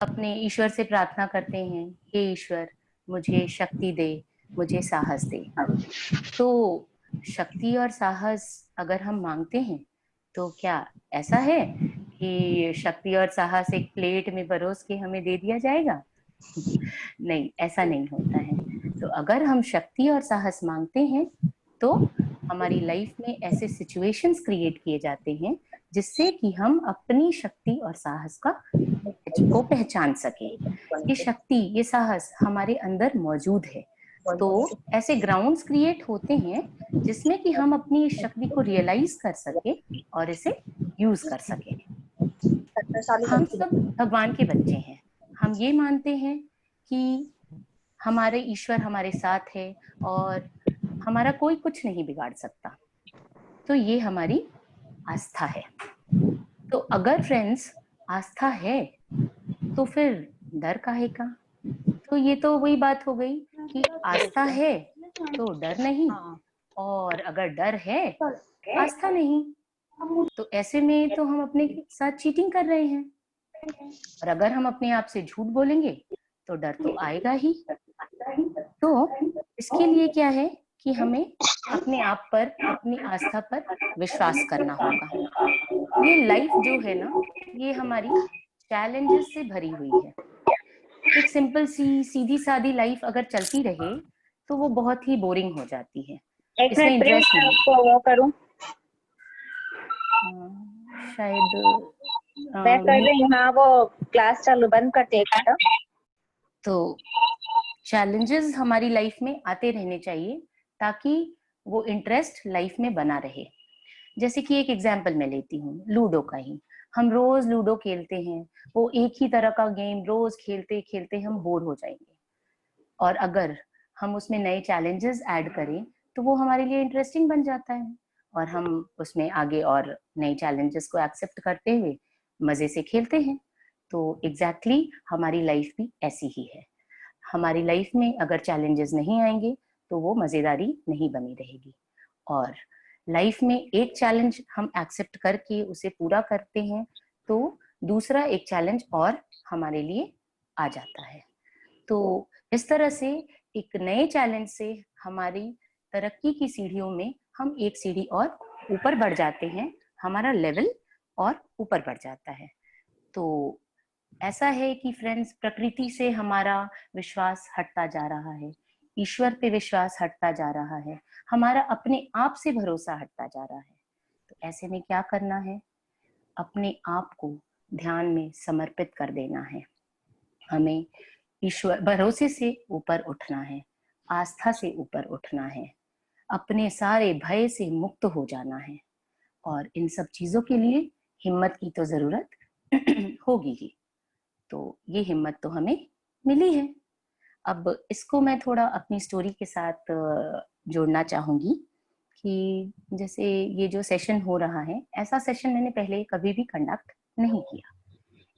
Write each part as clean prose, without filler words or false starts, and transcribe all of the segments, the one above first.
अपने ईश्वर से प्रार्थना करते हैं, हे ईश्वर मुझे शक्ति दे, मुझे साहस दे। तो शक्ति और साहस अगर हम मांगते हैं तो क्या ऐसा है कि शक्ति और साहस एक प्लेट में परोस के हमें दे दिया जाएगा? नहीं, ऐसा नहीं होता है। तो अगर हम शक्ति और साहस मांगते हैं तो हमारी लाइफ में ऐसे सिचुएशंस क्रिएट किए जाते हैं जिससे कि हम अपनी शक्ति और साहस को पहचान सकें। ये शक्ति, ये साहस हमारे अंदर मौजूद है। तो ऐसे ग्राउंड्स क्रिएट होते हैं जिसमें कि हम अपनी इस शक्ति को रियलाइज कर सके और इसे यूज कर सके। हम सब भगवान के बच्चे हैं। हम ये मानते हैं कि हमारे ईश्वर हमारे साथ है और हमारा कोई कुछ नहीं बिगाड़ सकता। तो ये हमारी आस्था है। तो अगर फ्रेंड्स आस्था है तो फिर डर काहे का? तो ये तो वही बात हो गई कि आस्था है तो डर नहीं, और अगर डर है आस्था नहीं, तो ऐसे में तो हम अपने साथ चीटिंग कर रहे हैं। और अगर हम अपने आप से झूठ बोलेंगे तो डर तो आएगा ही। तो इसके लिए क्या है कि हमें अपने आप पर, अपनी आस्था पर विश्वास करना होगा। ये लाइफ जो है ना, ये हमारी चैलेंजेस से भरी हुई है। एक सिंपल सी सीधी सादी लाइफ अगर चलती रहे तो वो बहुत ही बोरिंग हो जाती है। इसमें इंटरेस्ट नहीं। वो करूं? शायद मैं कर रही हूँ। हाँ, वो क्लास चालू, बंद करते हैं। तो चैलेंजेस हमारी लाइफ में आते रहने चाहिए ताकि वो इंटरेस्ट लाइफ में बना रहे। जैसे कि एक एग्जांपल मैं लेती हूँ लूडो का ही। हम रोज लूडो खेलते हैं, वो एक ही तरह का गेम रोज खेलते खेलते हम बोर हो जाएंगे। और अगर हम उसमें नए चैलेंजेस ऐड करें तो वो हमारे लिए इंटरेस्टिंग बन जाता है और हम उसमें आगे और नए चैलेंजेस को एक्सेप्ट करते हुए मजे से खेलते हैं। तो एग्जैक्टली हमारी लाइफ भी ऐसी ही है। हमारी लाइफ में अगर चैलेंजेस नहीं आएंगे तो वो मजेदारी नहीं बनी रहेगी। और लाइफ में एक चैलेंज हम एक्सेप्ट करके उसे पूरा करते हैं तो दूसरा एक चैलेंज और हमारे लिए आ जाता है। तो इस तरह से एक नए चैलेंज से हमारी तरक्की की सीढ़ियों में हम एक सीढ़ी और ऊपर बढ़ जाते हैं, हमारा लेवल और ऊपर बढ़ जाता है। तो ऐसा है कि फ्रेंड्स, प्रकृति से हमारा विश्वास हटता जा रहा है, ईश्वर पे विश्वास हटता जा रहा है, हमारा अपने आप से भरोसा हटता जा रहा है। तो ऐसे में क्या करना है? अपने आप को ध्यान में समर्पित कर देना है। हमें ईश्वर भरोसे से ऊपर उठना है, आस्था से ऊपर उठना है, अपने सारे भय से मुक्त हो जाना है। और इन सब चीजों के लिए हिम्मत की तो जरूरत होगी ही। तो ये हिम्मत तो हमें मिली है। अब इसको मैं थोड़ा अपनी स्टोरी के साथ जोड़ना चाहूंगी कि जैसे ये जो सेशन हो रहा है, ऐसा सेशन मैंने पहले कभी भी कंडक्ट नहीं किया।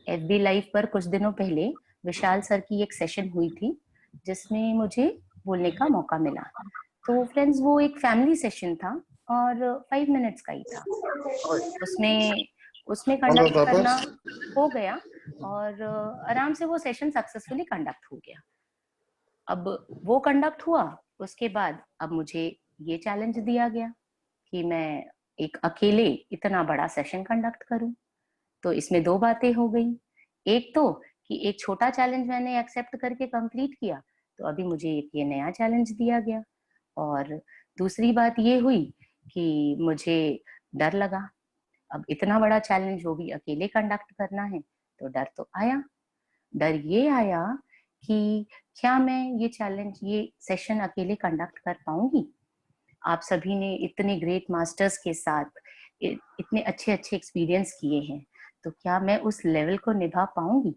एफबी लाइव पर कुछ दिनों पहले विशाल सर की एक सेशन हुई थी जिसमें मुझे बोलने का मौका मिला। तो फ्रेंड्स, वो एक फैमिली सेशन था और 5 मिनट्स का ही था। उसमें उसमें कंडक्ट करना हो गया और आराम से वो सेशन सक्सेसफुली कंडक्ट हो गया। अब वो कंडक्ट हुआ, उसके बाद अब मुझे ये चैलेंज दिया गया कि मैं एक अकेले इतना बड़ा सेशन कंडक्ट करूं। तो इसमें दो बातें हो गई। एक तो कि एक छोटा चैलेंज मैंने एक्सेप्ट करके कंप्लीट किया, तो अभी मुझे एक ये नया चैलेंज दिया गया। और दूसरी बात ये हुई कि मुझे डर लगा। अब इतना बड़ा चैलेंज वो भी अकेले कंडक्ट करना है, तो डर तो आया। डर ये आया कि क्या मैं ये चैलेंज, ये सेशन अकेले कंडक्ट कर पाऊंगी? आप सभी ने इतने ग्रेट मास्टर्स के साथ इतने अच्छे अच्छे एक्सपीरियंस किए हैं, तो क्या मैं उस लेवल को निभा पाऊंगी?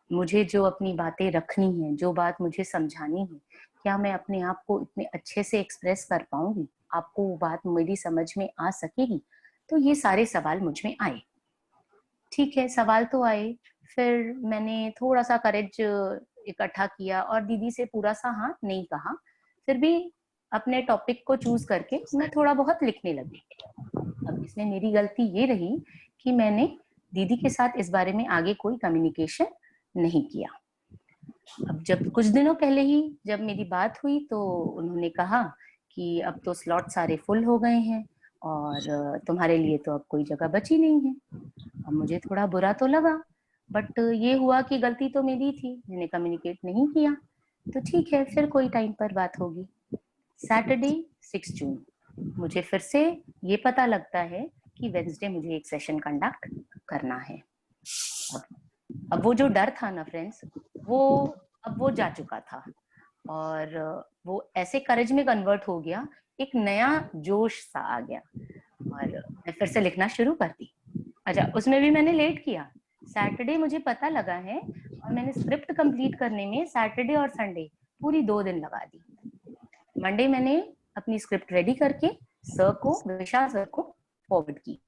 मुझे जो अपनी बातें रखनी है, जो बात मुझे समझानी है, क्या मैं अपने आप को इतने अच्छे से एक्सप्रेस कर पाऊंगी? आपको वो बात मेरी समझ में आ सकेगी? तो ये सारे सवाल मुझ में आए। ठीक है, सवाल तो आए। फिर मैंने थोड़ा सा करेज इकट्ठा किया और दीदी से पूरा सा हाँ नहीं कहा। फिर भी अपने टॉपिक को चूज करके मैं थोड़ा बहुत लिखने लगी। अब इसमें मेरी गलती ये रही कि मैंने दीदी के साथ इस बारे में आगे कोई कम्युनिकेशन नहीं किया। अब जब कुछ दिनों पहले ही जब मेरी बात हुई तो उन्होंने कहा कि अब तो स्लॉट सारे फुल हो गए हैं और तुम्हारे लिए तो अब कोई जगह बची नहीं है। अब मुझे थोड़ा बुरा तो लगा, बट ये हुआ कि गलती तो मेरी थी, मैंने कम्युनिकेट नहीं किया। तो ठीक है, फिर कोई टाइम पर बात होगी। सैटरडे 6 जून मुझे फिर से ये पता लगता है कि वेडनेसडे मुझे एक सेशन कंडक्ट करना है। अब वो जो डर था ना फ्रेंड्स, वो अब वो जा चुका था और वो ऐसे करेज में कन्वर्ट हो गया, एक नया जोश सा आ गया और मैं फिर से लिखना शुरू कर दी। अच्छा, उसमें भी मैंने लेट किया। सैटरडे मुझे पता लगा है और मैंने स्क्रिप्ट कंप्लीट करने में सैटरडे और संडे पूरी 2 दिन लगा दी। मंडे मैंने अपनी स्क्रिप्ट रेडी करके सर को, विशाल सर को फॉरवर्ड की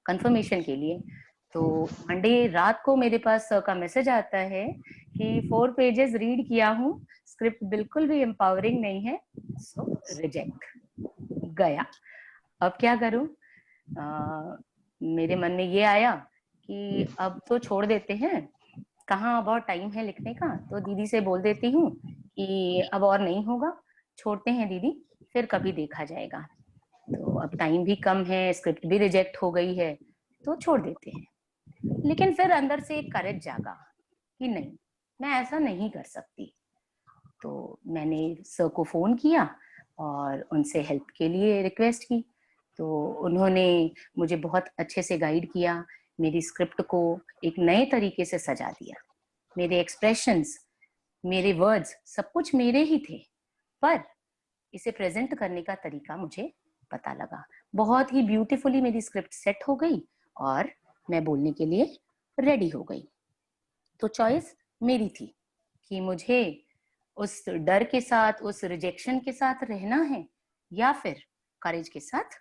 कंफर्मेशन के लिए। तो मंडे रात को मेरे पास सर का मैसेज आता है कि 4 पेजेस रीड किया हूँ, स्क्रिप्ट बिल्कुल भी एम्पावरिंग नहीं है, सो रिजेक्ट। गया। अब क्या करूं? मेरे मन में ये आया कि अब तो छोड़ देते हैं, कहाँ बहुत टाइम है लिखने का, तो दीदी से बोल देती हूँ कि अब और नहीं होगा, छोड़ते हैं दीदी, फिर कभी देखा जाएगा। तो अब टाइम भी कम है, स्क्रिप्ट भी रिजेक्ट हो गई है, तो छोड़ देते हैं। लेकिन फिर अंदर से एक करेज जागा कि नहीं, मैं ऐसा नहीं कर सकती। तो मैंने सर को फोन किया और उनसे हेल्प के लिए रिक्वेस्ट की। तो उन्होंने मुझे बहुत अच्छे से गाइड किया, मेरी स्क्रिप्ट को एक नए तरीके से सजा दिया। मेरे एक्सप्रेशंस, मेरे वर्ड्स, सब कुछ मेरे ही थे, पर इसे प्रेजेंट करने का तरीका मुझे पता लगा। बहुत ही ब्यूटीफुली मेरी स्क्रिप्ट सेट हो गई और मैं बोलने के लिए रेडी हो गई। तो चॉइस मेरी थी कि मुझे उस डर के साथ, उस रिजेक्शन के साथ रहना है या फिर करेज के साथ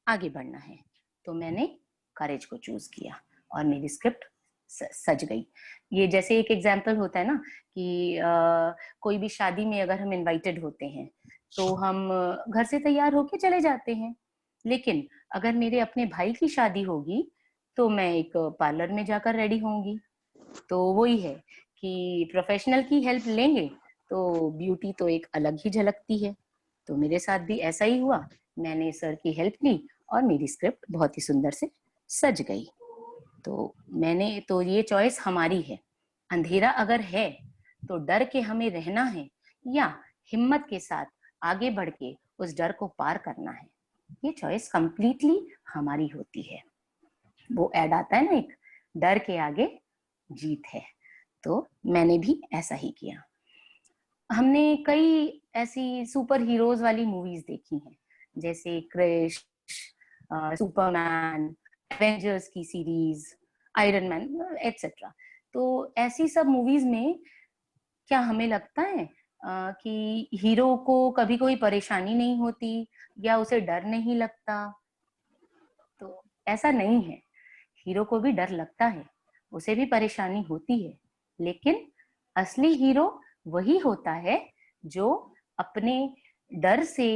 आगे बढ़ना है। तो मैंने करेज को चूज किया और मेरी स्क्रिप्ट सज गई। ये जैसे एक एग्जाम्पल होता है ना कि कोई भी शादी में अगर हम इनवाइटेड होते हैं तो हम घर से तैयार होके चले जाते हैं, लेकिन अगर मेरे अपने भाई की शादी होगी तो मैं एक पार्लर में जाकर रेडी होंगी। तो वही है कि प्रोफेशनल की हेल्प लेंगे तो ब्यूटी तो एक अलग ही झलकती है। तो मेरे साथ भी ऐसा ही हुआ, मैंने सर की हेल्प ली और मेरी स्क्रिप्ट बहुत ही सुंदर से सज गई। तो मैंने तो ये चॉइस हमारी है, अंधेरा अगर है तो डर के हमें रहना है या हिम्मत के साथ आगे बढ़ के उस डर को पार करना है, ये चॉइस कंप्लीटली हमारी होती है। वो ऐड आता है ना एक, डर के आगे जीत है। तो मैंने भी ऐसा ही किया। हमने कई ऐसी सुपर हीरोज वाली मूवीज देखी हैं, जैसे क्रिश, सुपरमैन, एवेंजर्स की सीरीज, आयरन मैन एटसेट्रा। तो ऐसी सब मूवीज में क्या हमें लगता है कि हीरो को कभी कोई परेशानी नहीं होती या उसे डर नहीं लगता? तो ऐसा नहीं है, हीरो को भी डर लगता है, उसे भी परेशानी होती है, लेकिन असली हीरो वही होता है जो अपने डर से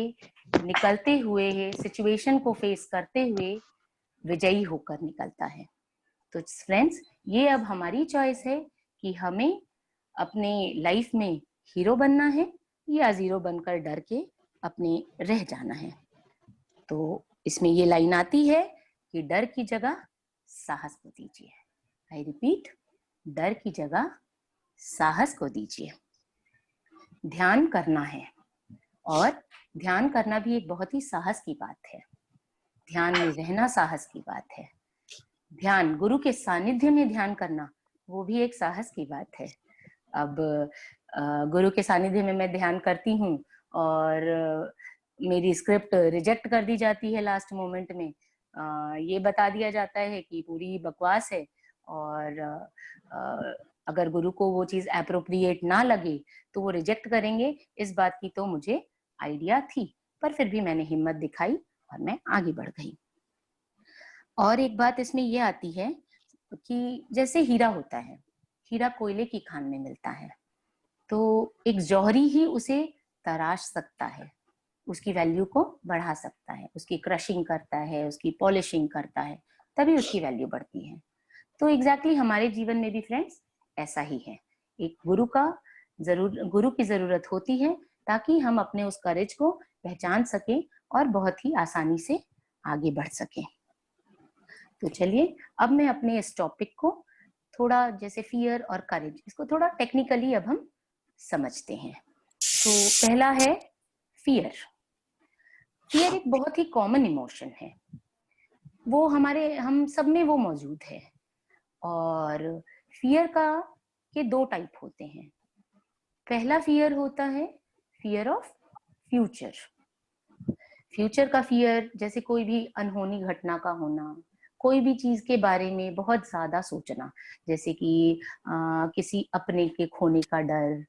निकलते हुए, सिचुएशन को फेस करते हुए विजयी होकर निकलता है। तो फ्रेंड्स, ये अब हमारी चॉइस है कि हमें अपने लाइफ में हीरो बनना है या जीरो बनकर डर के अपने रह जाना है। तो इसमें ये लाइन आती है कि डर की जगह साहस को दीजिए। आई रिपीट, डर की जगह साहस को दीजिए। ध्यान करना है और ध्यान करना भी एक बहुत ही साहस की बात है। ध्यान में रहना साहस की बात है। ध्यान, गुरु के सानिध्य में ध्यान करना, वो भी एक साहस की बात है। अब गुरु के सानिध्य में मैं ध्यान करती हूँ और मेरी स्क्रिप्ट रिजेक्ट कर दी जाती है लास्ट मोमेंट में। ये बता दिया जाता है कि पूरी बकवास है और अगर गुरु को वो चीज एप्रोप्रिएट ना लगे तो वो रिजेक्ट करेंगे। इस बात की तो मुझे आइडिया थी, पर फिर भी मैंने हिम्मत दिखाई और मैं आगे बढ़ गई। और एक बात इसमें ये आती है कि जैसे हीरा होता है, हीरा कोयले की खान में मिलता है, तो एक जौहरी ही उसे तराश सकता है, उसकी वैल्यू को बढ़ा सकता है, उसकी क्रशिंग करता है, उसकी पॉलिशिंग करता है, तभी उसकी वैल्यू बढ़ती है। तो एग्जैक्टली हमारे जीवन में भी फ्रेंड्स ऐसा ही है। एक गुरु की जरूरत होती है ताकि हम अपने उस करेज को पहचान सकें और बहुत ही आसानी से आगे बढ़ सकें। तो चलिए अब मैं अपने इस टॉपिक को थोड़ा, जैसे फियर और करेज, इसको थोड़ा टेक्निकली अब हम समझते हैं। तो पहला है फियर। फियर एक बहुत ही कॉमन इमोशन है, वो हम सब में वो मौजूद है। और फियर के दो टाइप होते हैं। पहला फियर होता है फियर ऑफ फ्यूचर। फ्यूचर का फियर, जैसे कोई भी अनहोनी घटना का होना, कोई भी चीज के बारे में बहुत ज्यादा सोचना, जैसे कि किसी अपने के खोने का डर,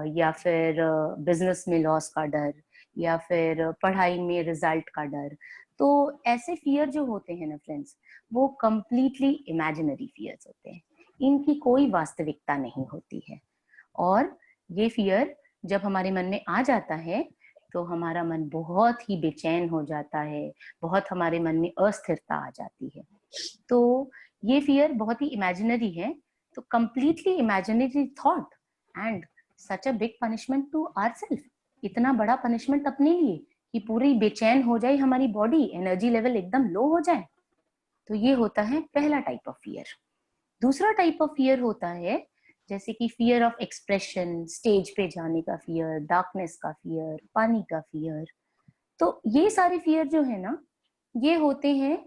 या फिर बिजनेस में लॉस का डर, या फिर पढ़ाई में रिजल्ट का डर। तो ऐसे फियर जो होते हैं ना फ्रेंड्स, वो कंप्लीटली इमेजिनरी फियर्स होते हैं, इनकी कोई वास्तविकता नहीं होती है। और ये फियर जब हमारे मन में आ जाता है तो हमारा मन बहुत ही बेचैन हो जाता है, बहुत हमारे मन में अस्थिरता आ जाती है। तो ये फियर बहुत ही इमेजिनरी है। तो completely imaginary thought and such a big punishment to ourself, इतना बड़ा पनिशमेंट अपने लिए कि पूरी बेचैन हो जाए हमारी बॉडी, एनर्जी लेवल एकदम लो हो जाए। तो ये होता है पहला टाइप ऑफ फियर। दूसरा टाइप ऑफ फियर होता है जैसे कि फियर ऑफ एक्सप्रेशन, स्टेज पे जाने का फियर, डार्कनेस का फियर, पानी का फियर। तो ये सारे फियर जो है ना, ये होते हैं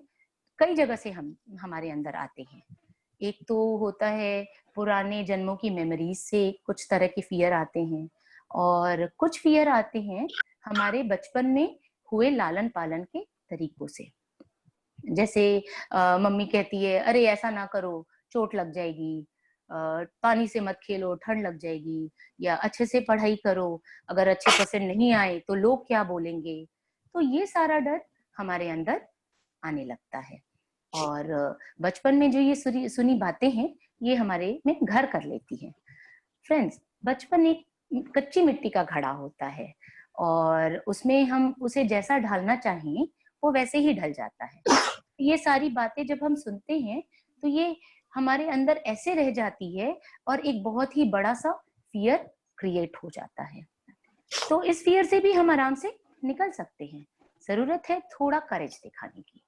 कई जगह से हमारे अंदर आते हैं। एक तो होता है पुराने जन्मों की मेमोरीज से कुछ तरह के फियर आते हैं, और कुछ फियर आते हैं हमारे बचपन में हुए लालन पालन के तरीकों से। जैसे मम्मी कहती है अरे ऐसा ना करो, चोट लग जाएगी, पानी से मत खेलो, ठंड लग जाएगी, या अच्छे से पढ़ाई करो, अगर अच्छे परसेंट नहीं आए तो लोग क्या बोलेंगे। तो ये सारा डर हमारे अंदर आने लगता है। और बचपन में जो ये सुनी बातें हैं, ये हमारे में घर कर लेती हैं। फ्रेंड्स, बचपन एक कच्ची मिट्टी का घड़ा होता है, और उसमें हम उसे जैसा ढालना चाहें वो वैसे ही ढल जाता है। ये सारी बातें जब हम सुनते हैं तो ये हमारे अंदर ऐसे रह जाती है, और एक बहुत ही बड़ा सा फियर क्रिएट हो जाता है। तो इस फियर से भी हम आराम से निकल सकते हैं, जरूरत है थोड़ा करेज दिखाने की।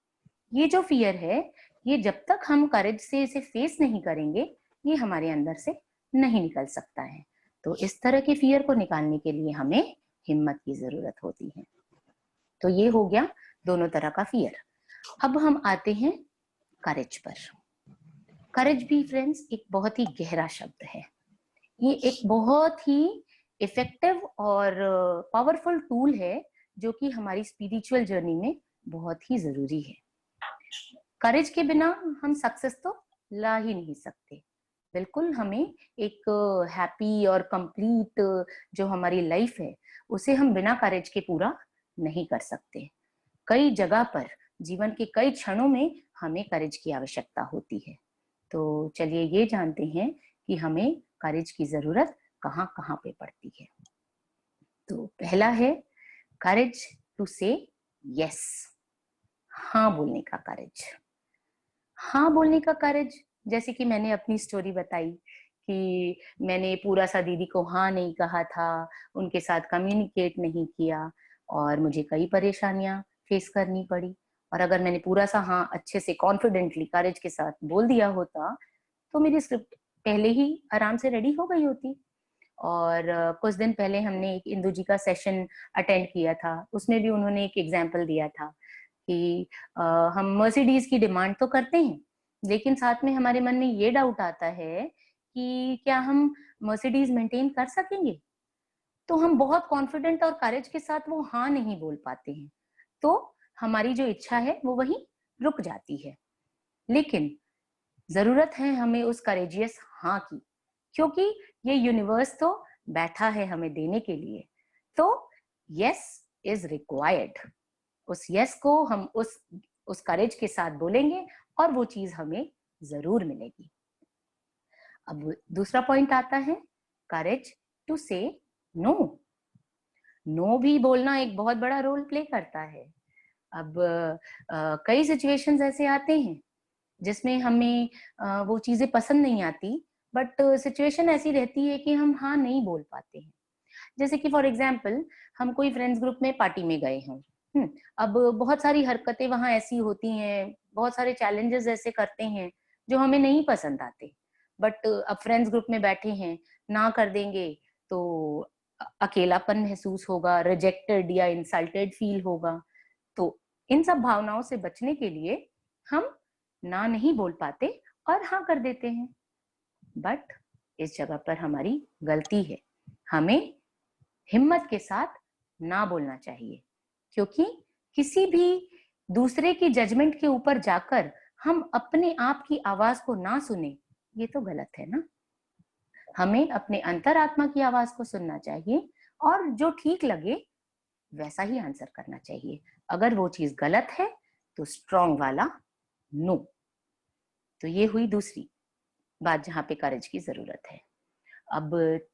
ये जो फियर है, ये जब तक हम करेज से इसे फेस नहीं करेंगे, ये हमारे अंदर से नहीं निकल सकता है। तो इस तरह के फियर को निकालने के लिए हमें हिम्मत की जरूरत होती है। तो ये हो गया दोनों तरह का फियर। अब हम आते हैं करेज पर। करेज भी फ्रेंड्स एक बहुत ही गहरा शब्द है। ये एक बहुत ही इफेक्टिव और पावरफुल टूल है, जो कि हमारी स्पिरिचुअल जर्नी में बहुत ही जरूरी है। करेज के बिना हम सक्सेस तो ला ही नहीं सकते। बिल्कुल, हमें एक हैप्पी और कंप्लीट जो हमारी लाइफ है, उसे हम बिना करेज के पूरा नहीं कर सकते। कई जगह पर जीवन के कई क्षणों में हमें करेज की आवश्यकता होती है। तो चलिए ये जानते हैं कि हमें करेज की जरूरत कहाँ कहाँ पे पड़ती है। तो पहला है करेज टू से यस, हाँ बोलने का करेज। हाँ बोलने का करेज, जैसे कि मैंने अपनी स्टोरी बताई कि मैंने पूरा सा दीदी को हाँ नहीं कहा था, उनके साथ कम्युनिकेट नहीं किया, और मुझे कई परेशानियां फेस करनी पड़ी। और अगर मैंने पूरा सा हाँ अच्छे से कॉन्फिडेंटली करेज के साथ बोल दिया होता, तो मेरी स्क्रिप्ट पहले ही आराम से रेडी हो गई होती। और कुछ दिन पहले हमने एक इंदु जी का सेशन अटेंड किया था, उसमें भी उन्होंने एक एग्जाम्पल दिया था कि हम मर्सिडीज की डिमांड तो करते हैं, लेकिन साथ में हमारे मन में ये डाउट आता है कि क्या हम मर्सिडीज मेंटेन कर सकेंगे। तो हम बहुत कॉन्फिडेंट और करेज के साथ वो हाँ नहीं बोल पाते हैं, तो हमारी जो इच्छा है वो वहीं रुक जाती है। लेकिन जरूरत है हमें उस करेजियस हाँ की, क्योंकि ये यूनिवर्स तो बैठा है हमें देने के लिए। तो यस इज रिक्वायर्ड। उस यस को हम उस करेज के साथ बोलेंगे और वो चीज हमें जरूर मिलेगी। अब दूसरा पॉइंट आता है करेज टू से नो। नो भी बोलना एक बहुत बड़ा रोल प्ले करता है। अब कई सिचुएशंस ऐसे आते हैं जिसमें हमें वो चीजें पसंद नहीं आती, बट सिचुएशन ऐसी रहती है कि हम हाँ नहीं बोल पाते हैं। जैसे कि फॉर एग्जाम्पल हम कोई फ्रेंड्स ग्रुप में पार्टी में गए हों, अब बहुत सारी हरकतें वहां ऐसी होती हैं, बहुत सारे चैलेंजेस ऐसे करते हैं जो हमें नहीं पसंद आते, बट अब फ्रेंड्स ग्रुप में बैठे हैं, ना कर देंगे तो अकेलापन महसूस होगा, रिजेक्टेड या इंसल्टेड फील होगा। तो इन सब भावनाओं से बचने के लिए हम ना नहीं बोल पाते और हाँ कर देते हैं। बट इस जगह पर हमारी गलती है, हमें हिम्मत के साथ ना बोलना चाहिए, क्योंकि किसी भी दूसरे की जजमेंट के ऊपर जाकर हम अपने आप की आवाज को ना सुने, ये तो गलत है ना। हमें अपने अंतरात्मा की आवाज को सुनना चाहिए और जो ठीक लगे वैसा ही आंसर करना चाहिए। अगर वो चीज गलत है तो स्ट्रॉन्ग वाला नो। तो ये हुई दूसरी बात जहां पे करेज की जरूरत है। अब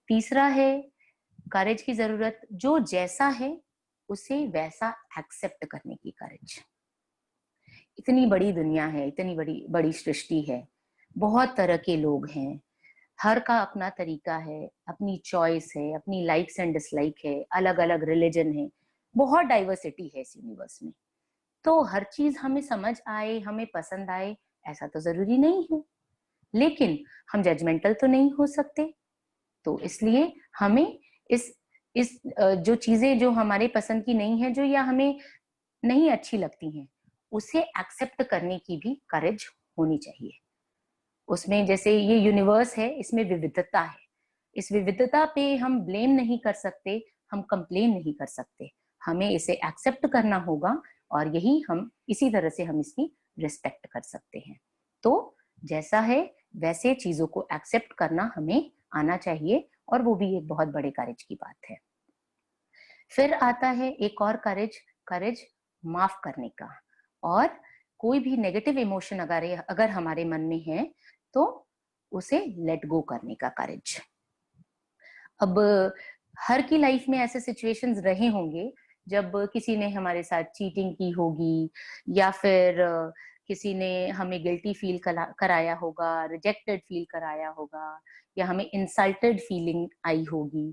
तीसरा है करेज की जरूरत, जो जैसा है उसे वैसा एक्सेप्ट करने की करेज। इतनी बड़ी दुनिया है, इतनी बड़ी बड़ी सृष्टि है, बहुत तरह के लोग हैं, हर का अपना तरीका है, अपनी चॉइस है, अपनी लाइक्स एंड डिसलाइक है, अलग अलग रिलीजन है, बहुत डाइवर्सिटी है इस यूनिवर्स में। तो हर चीज हमें समझ आए, हमें पसंद आए, ऐसा तो जरूरी नहीं है। लेकिन हम जजमेंटल तो नहीं हो सकते, तो इसलिए हमें इस जो चीजें जो हमारे पसंद की नहीं है, जो या हमें नहीं अच्छी लगती हैं, उसे एक्सेप्ट करने की भी करेज होनी चाहिए। उसमें जैसे ये यूनिवर्स है, इसमें विविधता है, इस विविधता पे हम ब्लेम नहीं कर सकते, हम कंप्लेन नहीं कर सकते, हमें इसे एक्सेप्ट करना होगा और यही हम इसी तरह से हम इसकी रिस्पेक्ट कर सकते हैं। तो जैसा है वैसे चीजों को एक्सेप्ट करना हमें आना चाहिए, और वो भी एक बहुत बड़े करेज की बात है। फिर आता है एक और करेज, करेज माफ करने का। और कोई भी नेगेटिव इमोशन अगर हमारे मन में है तो उसे लेट गो करने का करेज। अब हर की लाइफ में ऐसे सिचुएशंस रहे होंगे जब किसी ने हमारे साथ चीटिंग की होगी, या फिर किसी ने हमें गिल्टी फील कराया होगा, रिजेक्टेड फील कराया होगा, या हमें इंसल्टेड फीलिंग आई होगी।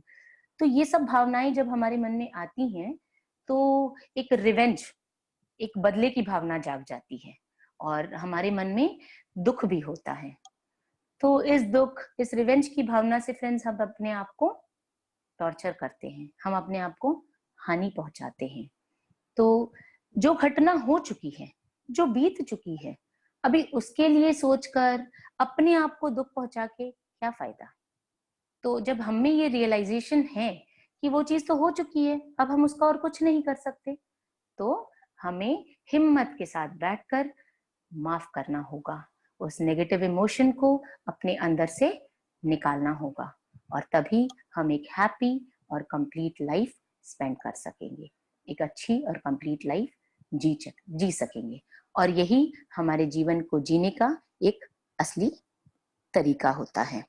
तो ये सब भावनाएं जब हमारे मन में आती हैं तो एक रिवेंज, एक बदले की भावना जाग जाती है और हमारे मन में दुख भी होता है। तो इस दुख, इस रिवेंज की भावना से फ्रेंड्स हम अपने आप को टॉर्चर करते हैं, हम अपने आप को हानि पहुंचाते हैं। तो जो घटना हो चुकी है, जो बीत चुकी है, अभी उसके लिए सोचकर अपने आप को दुख पहुंचा के क्या फायदा। तो जब हमें ये रियलाइजेशन है कि वो चीज तो हो चुकी है, अब हम उसका और कुछ नहीं कर सकते, तो हमें हिम्मत के साथ बैठकर माफ करना होगा, उस नेगेटिव इमोशन को अपने अंदर से निकालना होगा, और तभी हम एक हैप्पी और कंप्लीट लाइफ स्पेंड कर सकेंगे, एक अच्छी और कंप्लीट लाइफ जी सकेंगे। और यही हमारे जीवन को जीने का एक असली तरीका होता है।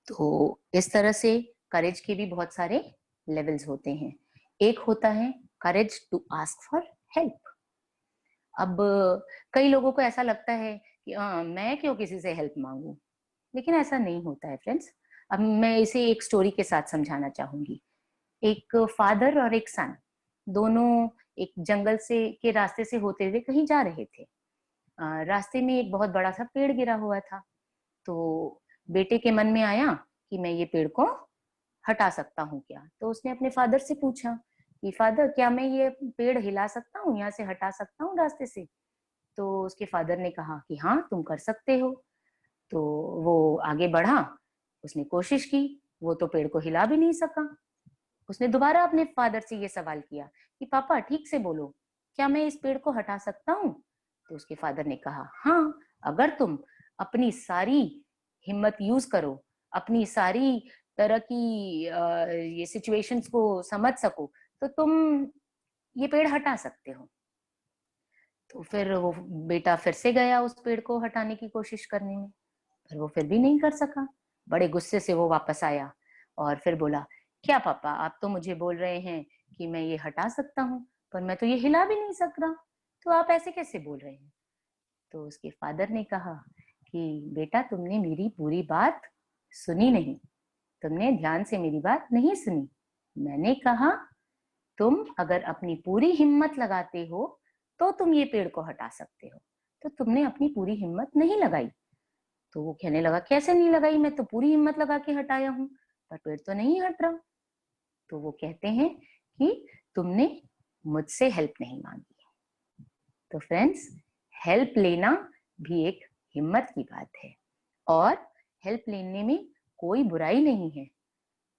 तो इस तरह से करेज के भी बहुत सारे लेवल्स होते हैं। एक होता है courage to ask for help. अब कई लोगों को ऐसा लगता है कि मैं क्यों किसी से हेल्प मांगू, लेकिन ऐसा नहीं होता है फ्रेंड्स। अब मैं इसे एक स्टोरी के साथ समझाना चाहूंगी। एक फादर और एक सन, दोनों एक जंगल से के रास्ते से होते हुए कहीं जा रहे थे। रास्ते में एक बहुत बड़ा सा पेड़ गिरा हुआ था। तो बेटे के मन में आया कि मैं ये पेड़ को हटा सकता हूँ क्या। तो उसने अपने फादर से पूछा कि फादर, क्या मैं ये पेड़ हिला सकता हूँ, यहाँ से हटा सकता हूँ रास्ते से। तो उसके फादर ने कहा कि हाँ तुम कर सकते हो। तो वो आगे बढ़ा, उसने कोशिश की, वो तो पेड़ को हिला भी नहीं सका। उसने दोबारा अपने फादर से ये सवाल किया कि पापा ठीक से बोलो, क्या मैं इस पेड़ को हटा सकता हूँ। तो उसके फादर ने कहा हाँ, अगर तुम अपनी सारी हिम्मत यूज करो, अपनी सारी तरह की ये सिचुएशंस को समझ सको, तो तुम ये पेड़ हटा सकते हो। तो फिर वो बेटा फिर से गया उस पेड़ को हटाने की कोशिश करने में, पर वो फिर भी नहीं कर सका। बड़े गुस्से से वो वापस आया और फिर बोला, क्या पापा, आप तो मुझे बोल रहे हैं कि मैं ये हटा सकता हूँ, पर मैं तो ये हिला भी नहीं सक रहा, तो आप ऐसे कैसे बोल रहे हैं। तो उसके फादर ने कहा कि बेटा तुमने मेरी पूरी बात सुनी नहीं, तुमने ध्यान से मेरी बात नहीं सुनी। मैंने कहा तुम अगर अपनी पूरी हिम्मत लगाते हो तो तुम ये पेड़ को हटा सकते हो, तो तुमने अपनी पूरी हिम्मत नहीं लगाई। तो वो कहने लगा कैसे नहीं लगाई, मैं तो पूरी हिम्मत लगा के हटाया हूँ पर पेड़ तो नहीं हट रहा। तो वो कहते हैं कि तुमने मुझसे हेल्प नहीं मांगी। तो फ्रेंड्स, हेल्प लेना भी एक हिम्मत की बात है और हेल्प लेने में कोई बुराई नहीं है।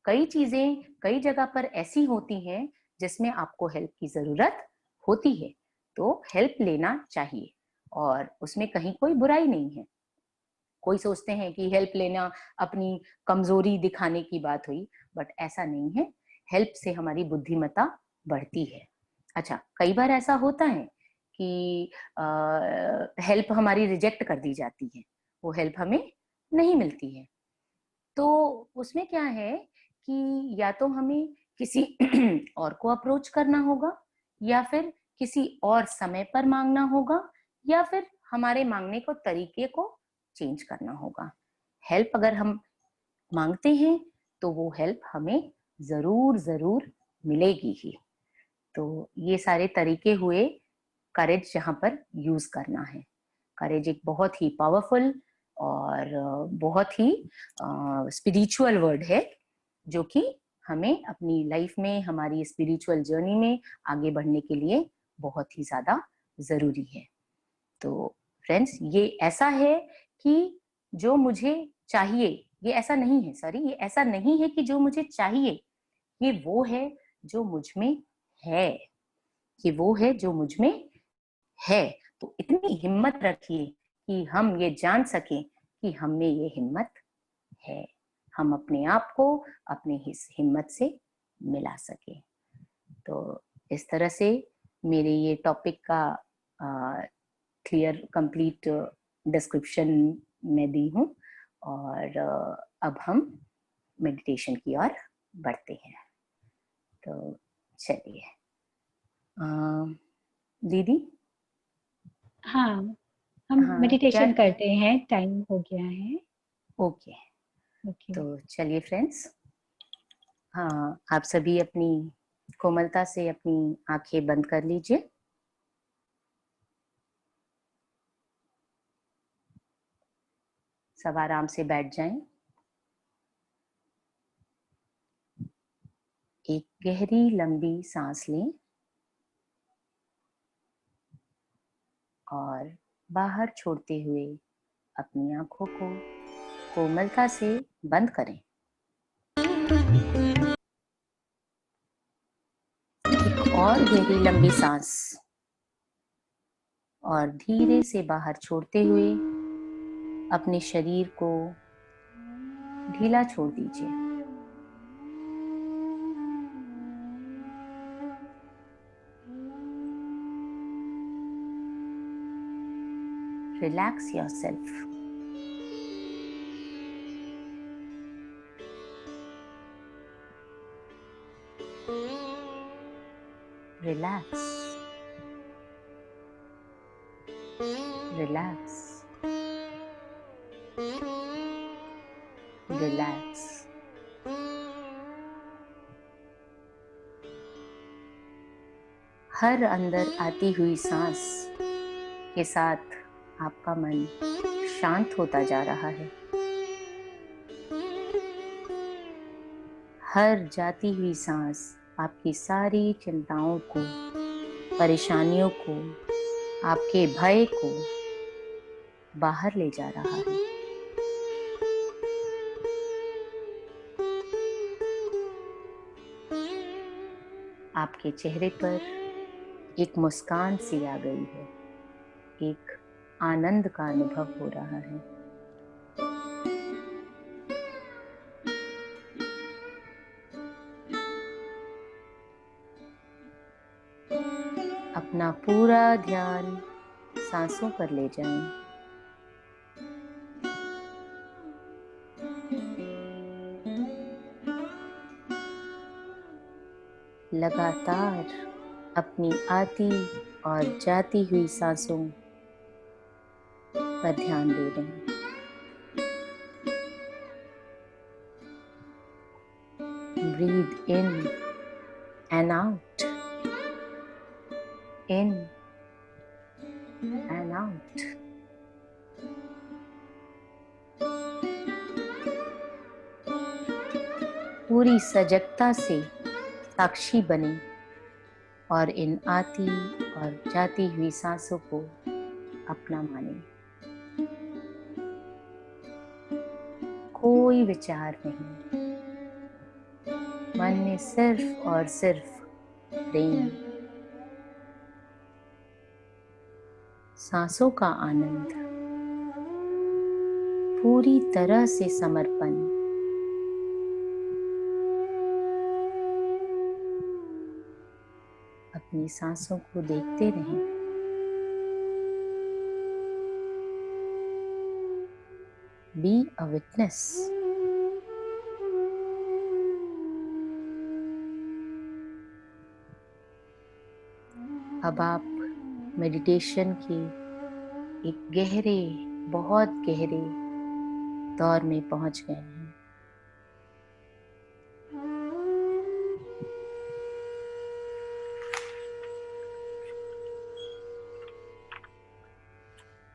कई चीजें कई जगह पर ऐसी होती हैं जिसमें आपको हेल्प की जरूरत होती है, तो हेल्प लेना चाहिए और उसमें कहीं कोई बुराई नहीं है। कोई सोचते हैं कि हेल्प लेना अपनी कमजोरी दिखाने की बात हुई, बट ऐसा नहीं है। हेल्प से हमारी बुद्धिमत्ता बढ़ती है। अच्छा, कई बार ऐसा होता है कि हेल्प हमारी रिजेक्ट कर दी जाती है, वो हेल्प हमें नहीं मिलती है। तो उसमें क्या है कि या तो हमें किसी और को अप्रोच करना होगा, या फिर किसी और समय पर मांगना होगा, या फिर हमारे मांगने को तरीके को चेंज करना होगा। हेल्प अगर हम मांगते हैं तो वो हेल्प हमें जरूर जरूर मिलेगी ही। तो ये सारे तरीके हुए करेज जहां पर यूज करना है। करेज एक बहुत ही पावरफुल और बहुत ही स्पिरिचुअल वर्ड है, जो कि हमें अपनी लाइफ में, हमारी स्पिरिचुअल जर्नी में आगे बढ़ने के लिए बहुत ही ज्यादा जरूरी है। तो फ्रेंड्स, ये ऐसा है कि जो मुझे चाहिए, ये ऐसा नहीं है, सॉरी, ये ऐसा नहीं है कि जो मुझे चाहिए, ये वो है जो मुझ में है, कि वो है जो मुझ में है। तो इतनी हिम्मत रखिए कि हम ये जान सकें कि हम में ये हिम्मत है, हम अपने आप को अपने इस हिम्मत से मिला सके। तो इस तरह से मेरे ये टॉपिक का क्लियर कंप्लीट डिस्क्रिप्शन में दी हूँ और अब हम मेडिटेशन की ओर बढ़ते हैं। तो चलिए दीदी। हाँ, हम हाँ, मेडिटेशन करते हैं, टाइम हो गया है। ओके। ओके। तो चलिए फ्रेंड्स, हाँ, आप सभी अपनी कोमलता से अपनी आंखें बंद कर लीजिए। सब आराम से बैठ जाएं। एक गहरी लंबी सांस लें और बाहर छोड़ते हुए अपनी आंखों को कोमलता से बंद करें। एक और गहरी लंबी सांस और धीरे से बाहर छोड़ते हुए अपने शरीर को ढीला छोड़ दीजिए। Relax yourself. Relax. Relax. Relax. हर अंदर आती हुई सांस के साथ आपका मन शांत होता जा रहा है। हर जाती हुई सांस आपकी सारी चिंताओं को, परेशानियों को, आपके भय को बाहर ले जा रहा है। आपके चेहरे पर एक मुस्कान सी आ गई है, एक आनंद का अनुभव हो रहा है। अपना पूरा ध्यान सांसों पर ले जाएं। लगातार अपनी आती और जाती हुई सांसों पर ध्यान दे रहे हैं। breathe in and out, in and out. पूरी सजगता से साक्षी बने और इन आती और जाती हुई सांसों को अपना माने। कोई विचार नहीं, मन में सिर्फ और सिर्फ प्रेम। सांसों का आनंद, पूरी तरह से समर्पण। अपनी सांसों को देखते रहें। Be a witness. अब आप मेडिटेशन के एक गहरे, बहुत गहरे दौर में पहुंच गए हैं।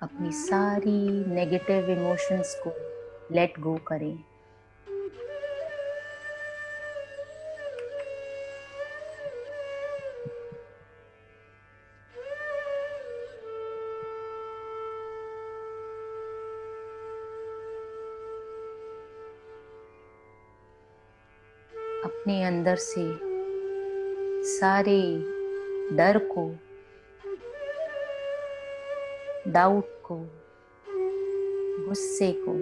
अपनी सारी नेगेटिव इमोशंस को लेट गो करें। अपने अंदर से सारे डर को, डाउट को, गुस्से को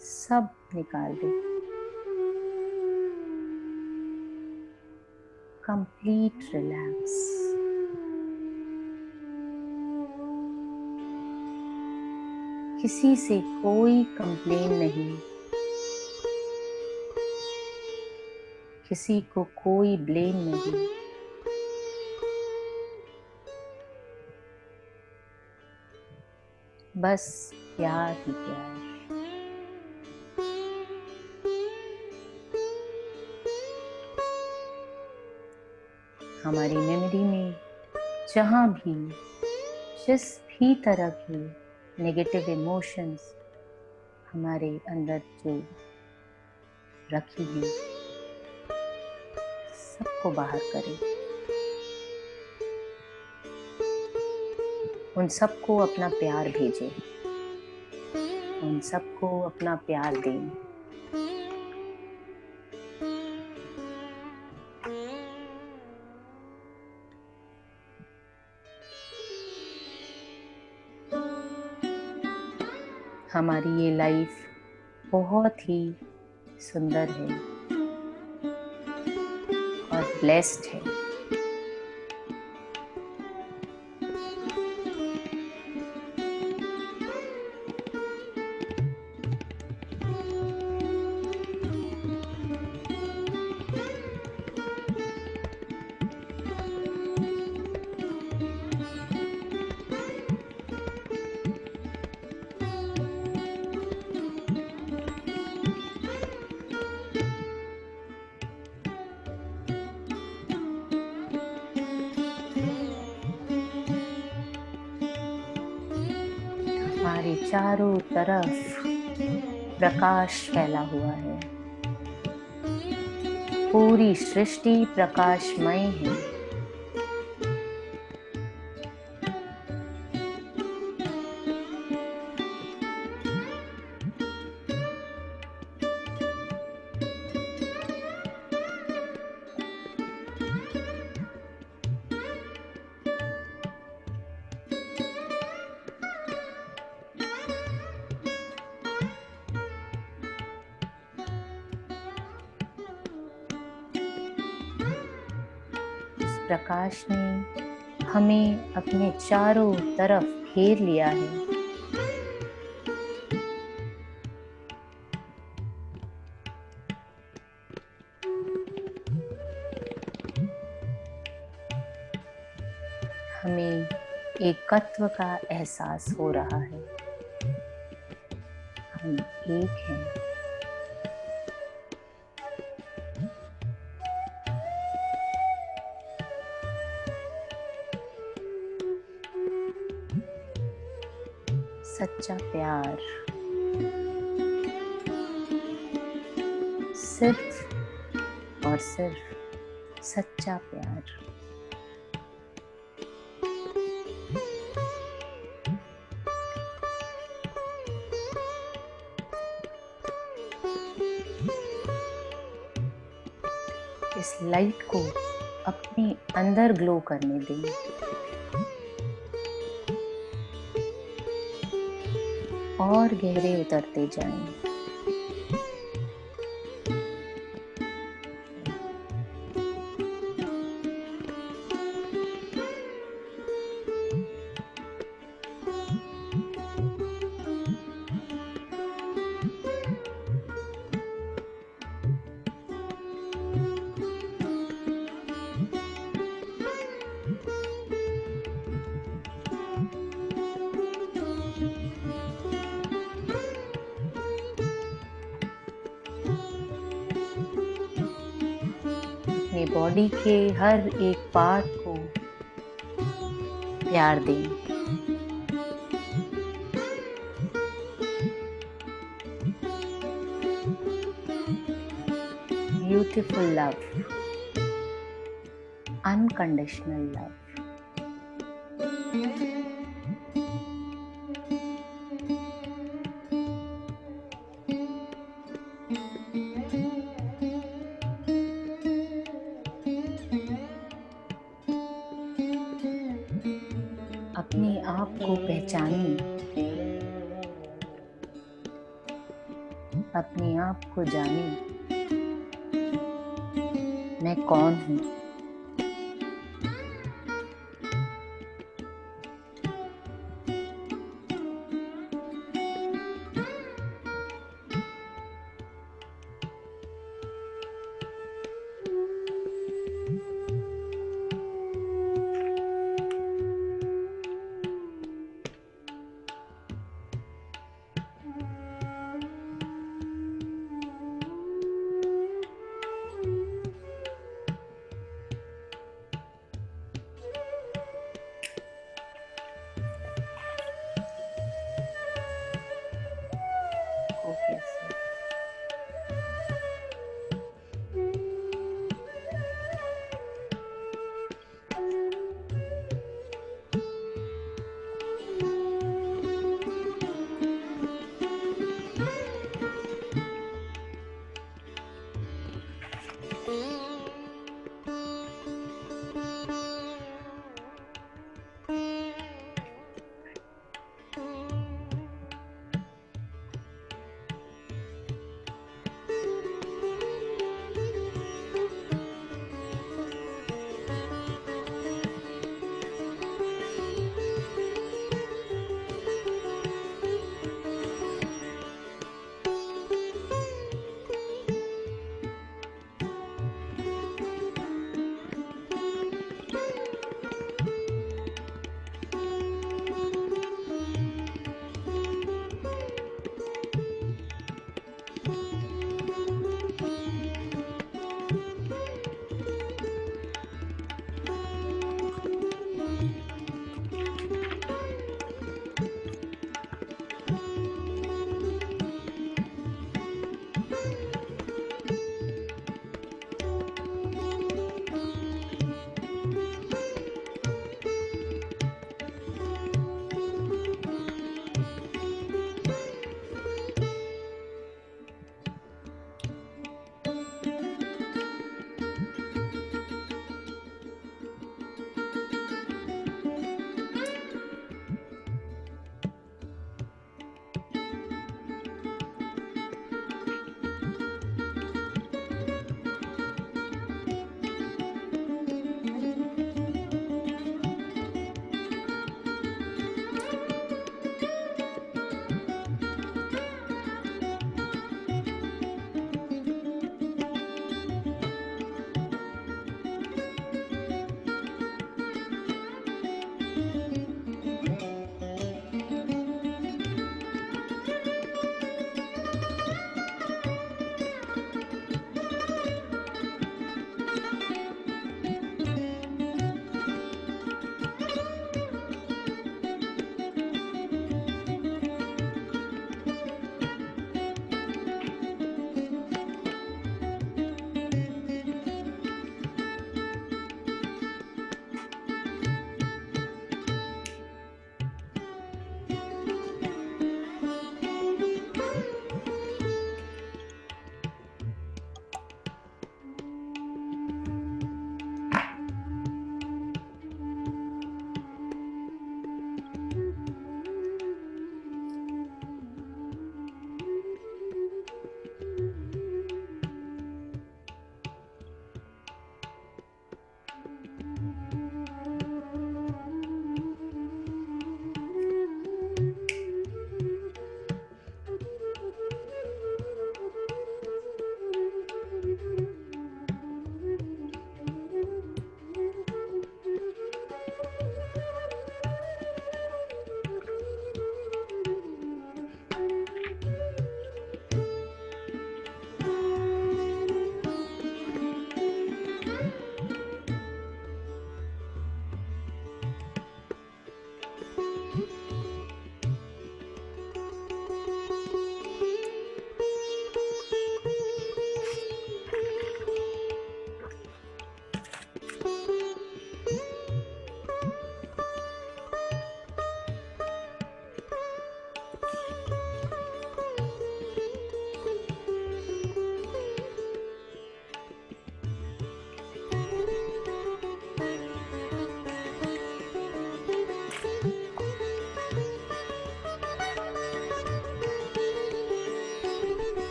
सब निकाल दे। Complete relax. किसी से कोई कंप्लेन नहीं, किसी को कोई ब्लेम नहीं। बस प्यार ही प्यार। हमारी मेमोरी में जहाँ भी जिस भी तरह की नेगेटिव इमोशंस हमारे अंदर जो रखी हैं, सबको बाहर करें। उन सबको अपना प्यार भेजें, उन सबको अपना प्यार दें। हमारी ये लाइफ बहुत ही सुंदर है और ब्लेस्ड है। हमारे चारों तरफ प्रकाश फैला हुआ है। पूरी सृष्टि प्रकाशमय है। प्रकाश ने हमें अपने चारों तरफ घेर लिया है। हमें एकत्व का एहसास हो रहा है। हम एक हैं, सच्चा प्यार, सिर्फ और सिर्फ सच्चा प्यार। इस लाइट को अपने अंदर ग्लो करने दें। और गहरे उतरते जाएं। अपने बॉडी के हर एक पार्ट को प्यार दें। Beautiful love, unconditional love. अपने आप को पहचानिए, अपने आप को जानिए, मैं कौन हूँ।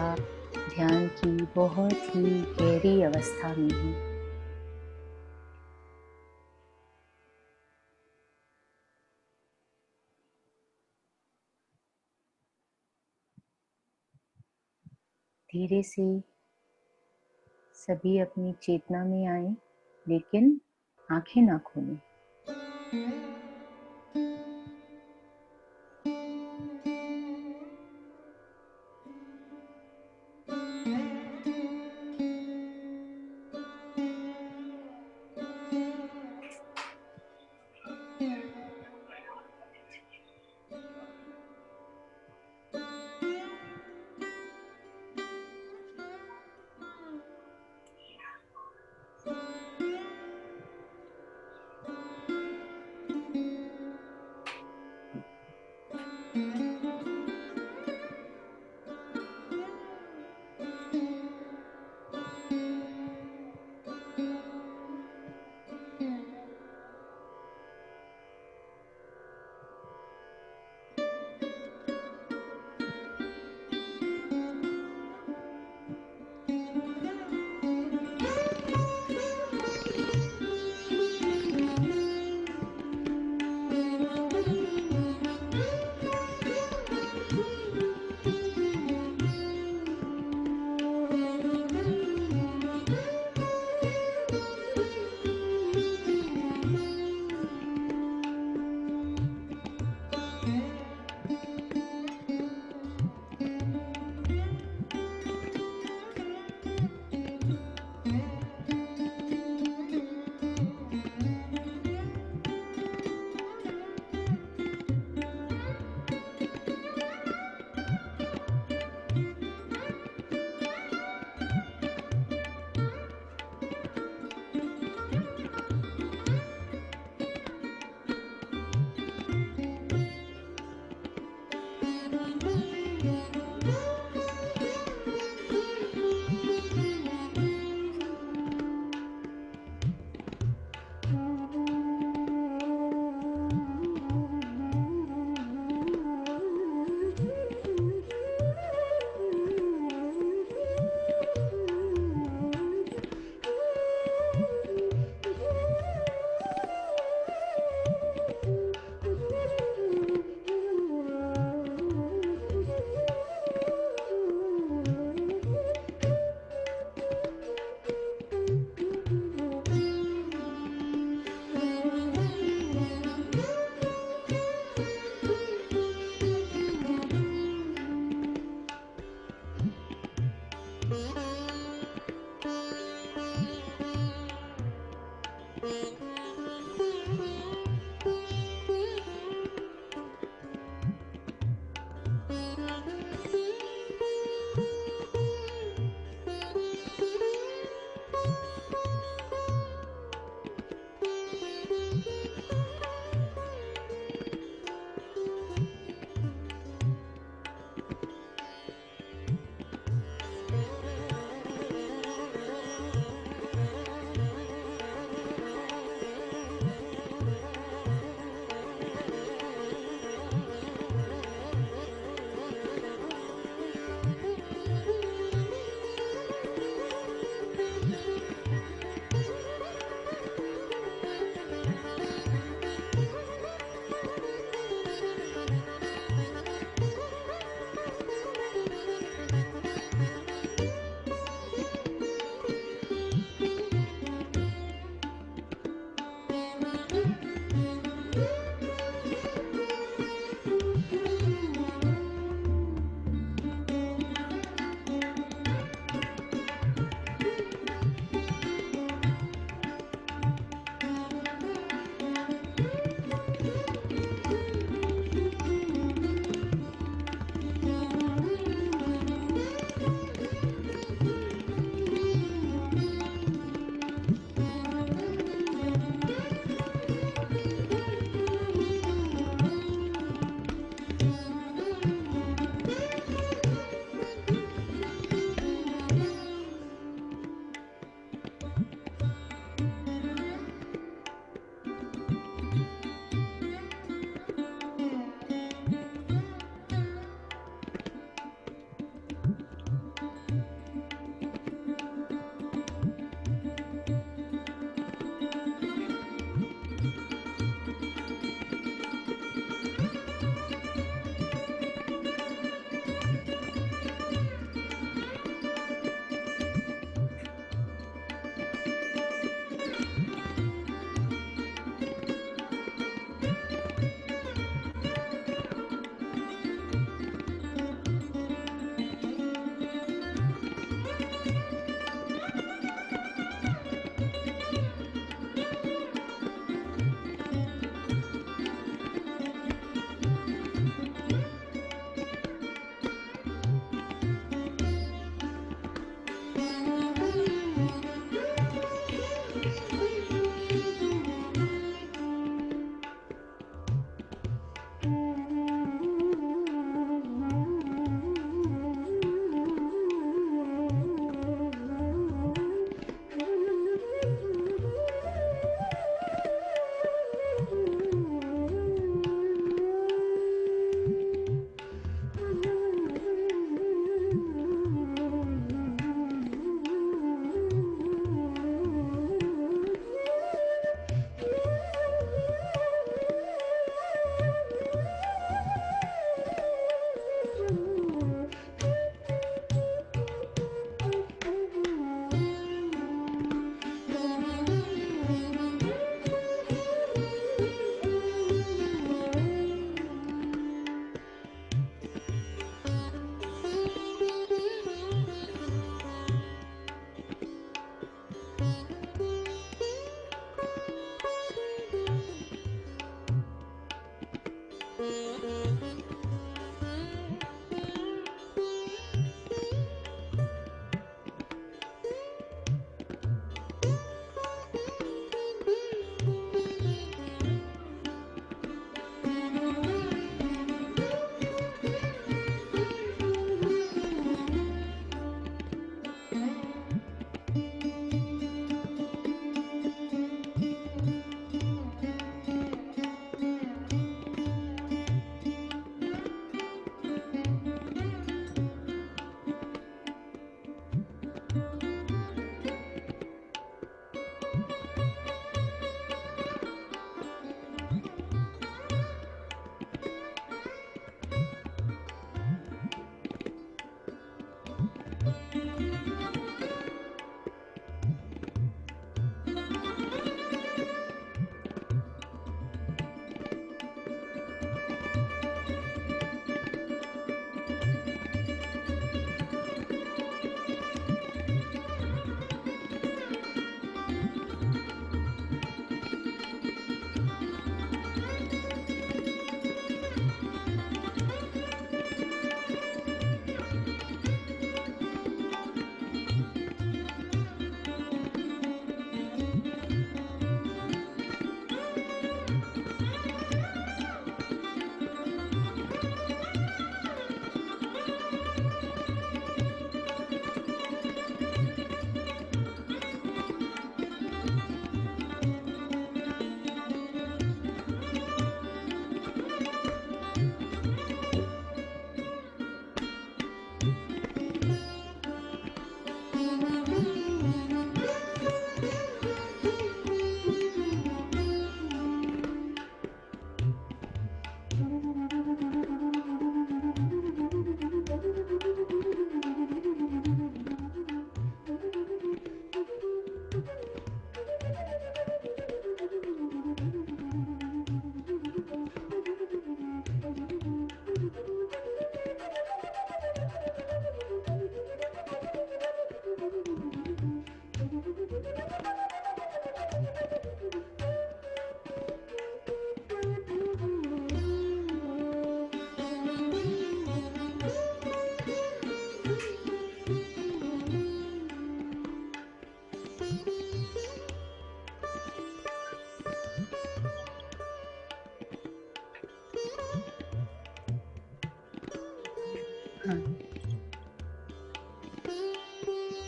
आप ध्यान की बहुत ही गहरी अवस्था में हैं। धीरे से सभी अपनी चेतना में आए, लेकिन आंखें ना खोलें।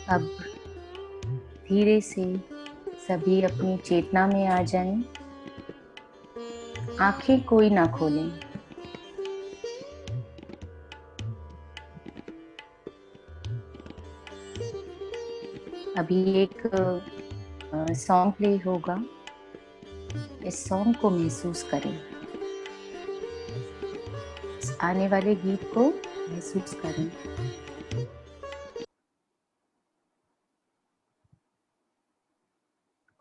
अब धीरे से सभी अपनी चेतना में आ जाएं। आंखें कोई ना खोलें। अभी एक सॉन्ग प्ले होगा, इस सॉन्ग को महसूस करें, इस आने वाले गीत को महसूस करें।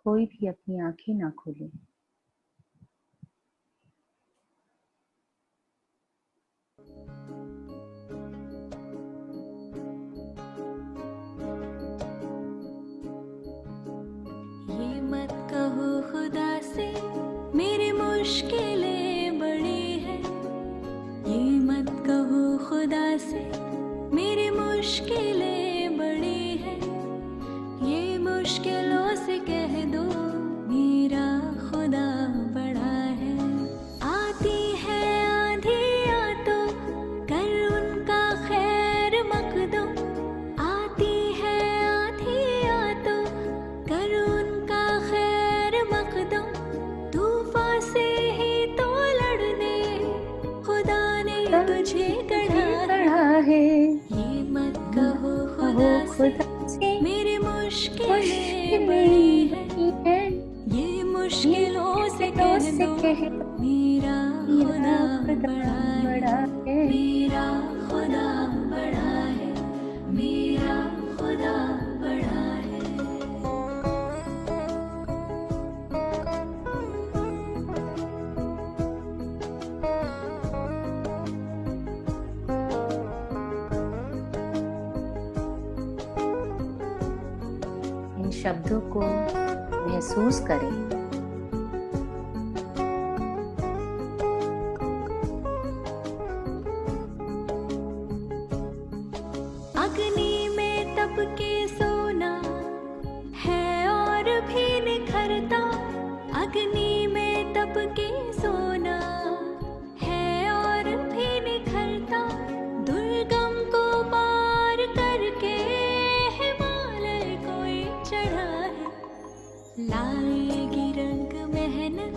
कोई भी अपनी आंखें ना खोले। ये मत कहो खुदा से मेरी मुश्किलें बड़ी है, ये मत कहो खुदा से मेरी मुश्किलें बड़ी है, ये मुश्किलों से कह दो मेरा खुदा बड़ा है। आती है आंधियाँ तो कर उनका खैर मकदम, आती है आंधियाँ तो कर उनका खैर मकदम, तूफान से ही तो लड़ने खुदा ने तुझे गढ़ा है। ये मत कहो खुदा से मेरी मुश्किलें बड़ी है, ये मुश्किलों से कह दो मेरा खुदा बड़ा है, मेरा खुदा बड़ा है, मेरा खुदा बड़ा है। इन शब्दों को महसूस करें। अग्नि में तप के सोना है और भी निखरता, अग्नि में तप के सोना है और भी निखरता, दुर्गम को पार करके हिमालय कोई चढ़ा है। लाएगी रंग मेहनत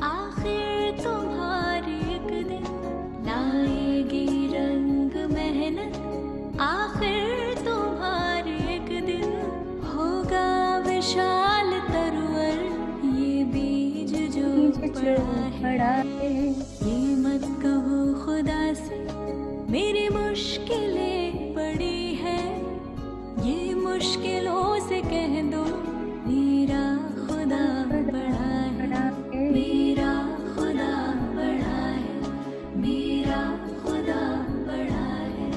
आखिर तुम्हारी एक दिन, लाएगी रंग मेहनत आखिर तुम्हारे एक दिन, होगा विशाल तरवर ये बीज जो पड़ा है। ये मत कहो खुदा से मेरी मुश्किलें बड़ी है, ये मुश्किलों से कह दो मेरा खुदा बड़ा है, मेरा खुदा बड़ा है, मेरा खुदा बड़ा है।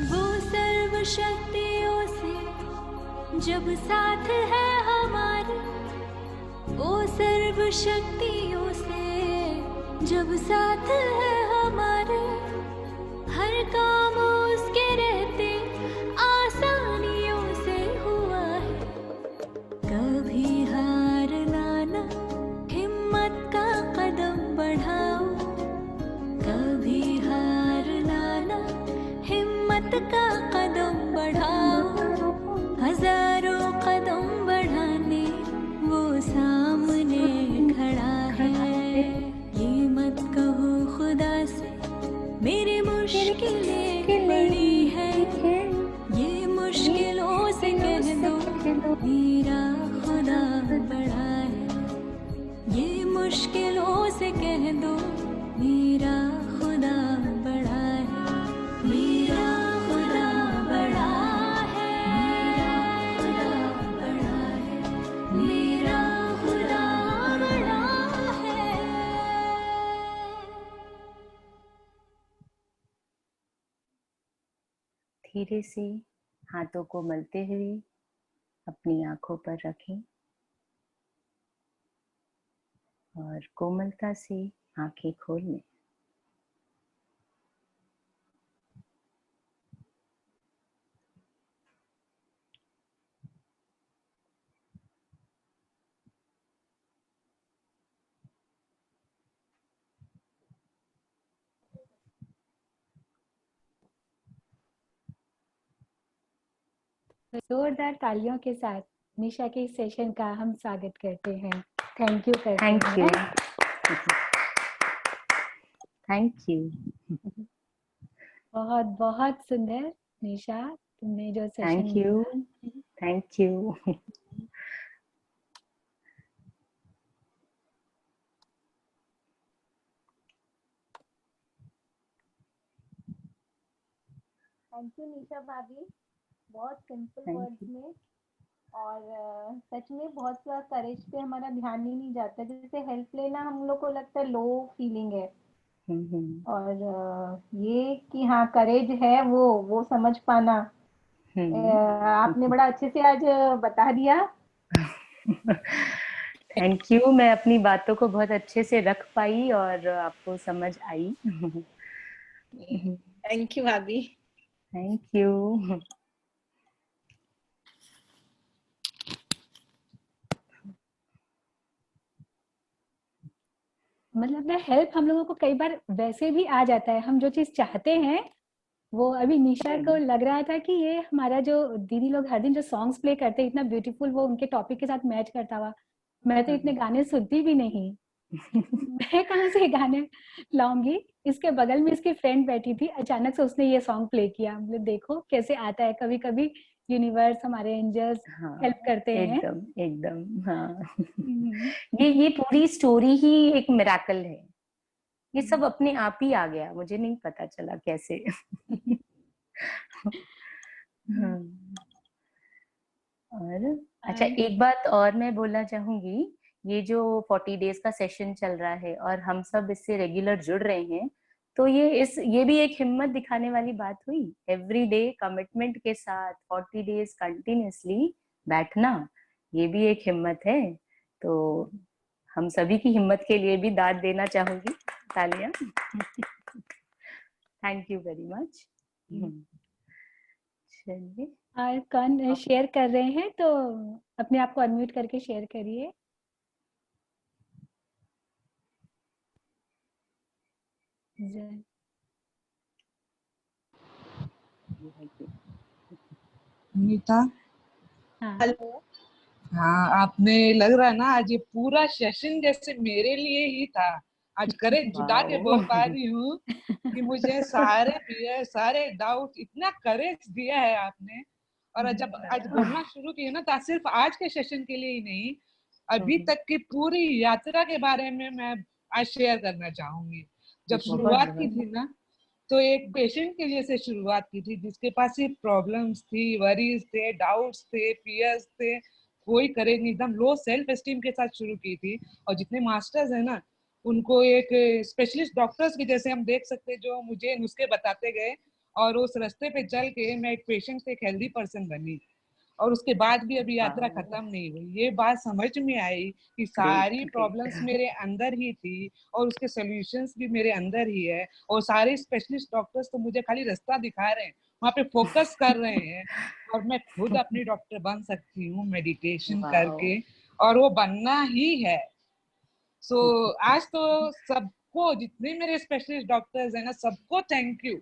वो सर्वशक्तियों से जब साथ है हमारे, वो सर्वशक्तियों से जब साथ है हमारे, हर काम उसके रहते आसानियों से हुआ है। कभी हार ना हिम्मत का कदम बढ़ाओ, कभी हार ना हिम्मत का कदम बढ़ाओ, हजारों कदम बढ़ाने वो सामने खड़ा है। ये मत कहो खुदा से मेरी मुश्किलें बड़ी है, ये मुश्किलों से कह दो मेरा खुदा बड़ा है, ये मुश्किलों से कह दो मेरा खुदा बड़ा है, मेरा खुदा बड़ा है, मेरा खुदा बड़ा है, मेरा खुदा बड़ा है। धीरे से हाथों को मलते हुए अपनी आंखों पर रखें। और कोमलता से आंखें खोलने। जोरदार तालियों के साथ निशा के इस सेशन का हम स्वागत करते हैं। थैंक यू करते थैंक यू, हैं। थैंक यू, बहुत बहुत सुंदर निशा, तुमने जो session thank you, thank you. Thank you Nisha भाभी, बहुत सिंपल Thank वर्ड्स में। और सच में बहुत सा करेज पे हमारा ध्यान ही नहीं जाता। जैसे हेल्प लेना हम लोग को लगता है लो फीलिंग है, और ये कि हाँ करेज है वो समझ पाना। आपने बड़ा अच्छे से आज बता दिया। थैंक यू, मैं अपनी बातों को बहुत अच्छे से रख पाई और आपको समझ आई। थैंक यू भाभी। Thank you. मतलब ना हेल्प हम लोगों को कई बार वैसे भी आ जाता है, हम जो चीज चाहते हैं वो। अभी निशा को लग रहा था कि ये हमारा जो दीदी लोग हर दिन जो सॉन्ग्स प्ले करते हैं इतना ब्यूटीफुल, वो उनके टॉपिक के साथ मैच करता हुआ। मैं तो इतने गाने सुनती भी नहीं। मैं कहाँ से गाने लाऊंगी। इसके बगल में इसकी फ्रेंड बैठी थी, अचानक से उसने ये सॉन्ग प्ले किया। मतलब देखो कैसे आता है, कभी कभी यूनिवर्स, हमारे एंजल्स हाँ, हेल्प करते हैं। एकदम एकदम, हाँ। ये पूरी स्टोरी ही एक मिराकल है। ये सब अपने आप ही आ गया, मुझे नहीं पता चला कैसे। हाँ। और अच्छा, एक बात और मैं बोलना चाहूंगी। ये जो 40 डेज का सेशन चल रहा है और हम सब इससे रेगुलर जुड़ रहे हैं, तो ये भी एक हिम्मत दिखाने वाली बात हुई। एवरी डे कमिटमेंट के साथ 40 डेज कंटिन्यूअसली बैठना, ये भी एक हिम्मत है। तो हम सभी की हिम्मत के लिए भी दाद देना चाहूंगी, तालियां। Thank you very much. चलिए, और कौन शेयर कर रहे हैं तो अपने आप को अनम्यूट करके शेयर करिए। नीता, हाँ हेलो। हाँ आपने लग रहा है ना आज ये पूरा सेशन जैसे मेरे लिए ही था। आज करेज जुटा के बोल पा रही हूँ कि मुझे सारे डाउट इतना करेज दिया है आपने। और जब आज बोलना शुरू किया ना, तो सिर्फ आज के सेशन के लिए ही नहीं, अभी तक की पूरी यात्रा के बारे में मैं आज शेयर करना चाहूंगी। जब शुरुआत की थी ना, तो एक पेशेंट के जैसे शुरुआत की थी जिसके पास सिर्फ प्रॉब्लम्स थी, वरीज थे, डाउट्स थे, फियर्स थे, कोई करेज नहीं, एकदम लो सेल्फ एस्टीम के साथ शुरू की थी। और जितने मास्टर्स है ना, उनको एक स्पेशलिस्ट डॉक्टर्स के जैसे हम देख सकते, जो मुझे नुस्खे बताते गए, और उस रास्ते पे चल के मैं एक पेशेंट से एक हेल्दी पर्सन बनी। और उसके बाद भी अभी यात्रा खत्म नहीं हुई। ये बात समझ में आई कि सारी प्रॉब्लम्स मेरे अंदर ही थी और उसके सॉल्यूशंस भी मेरे अंदर ही है। और सारे स्पेशलिस्ट डॉक्टर्स तो मुझे खाली रास्ता दिखा रहे हैं, वहाँ पे फोकस कर रहे हैं, और मैं खुद अपनी डॉक्टर बन सकती हूँ मेडिटेशन करके, और वो बनना ही है। सो आज तो सबको, जितने मेरे स्पेशलिस्ट डॉक्टर्स हैं ना, सबको थैंक यू,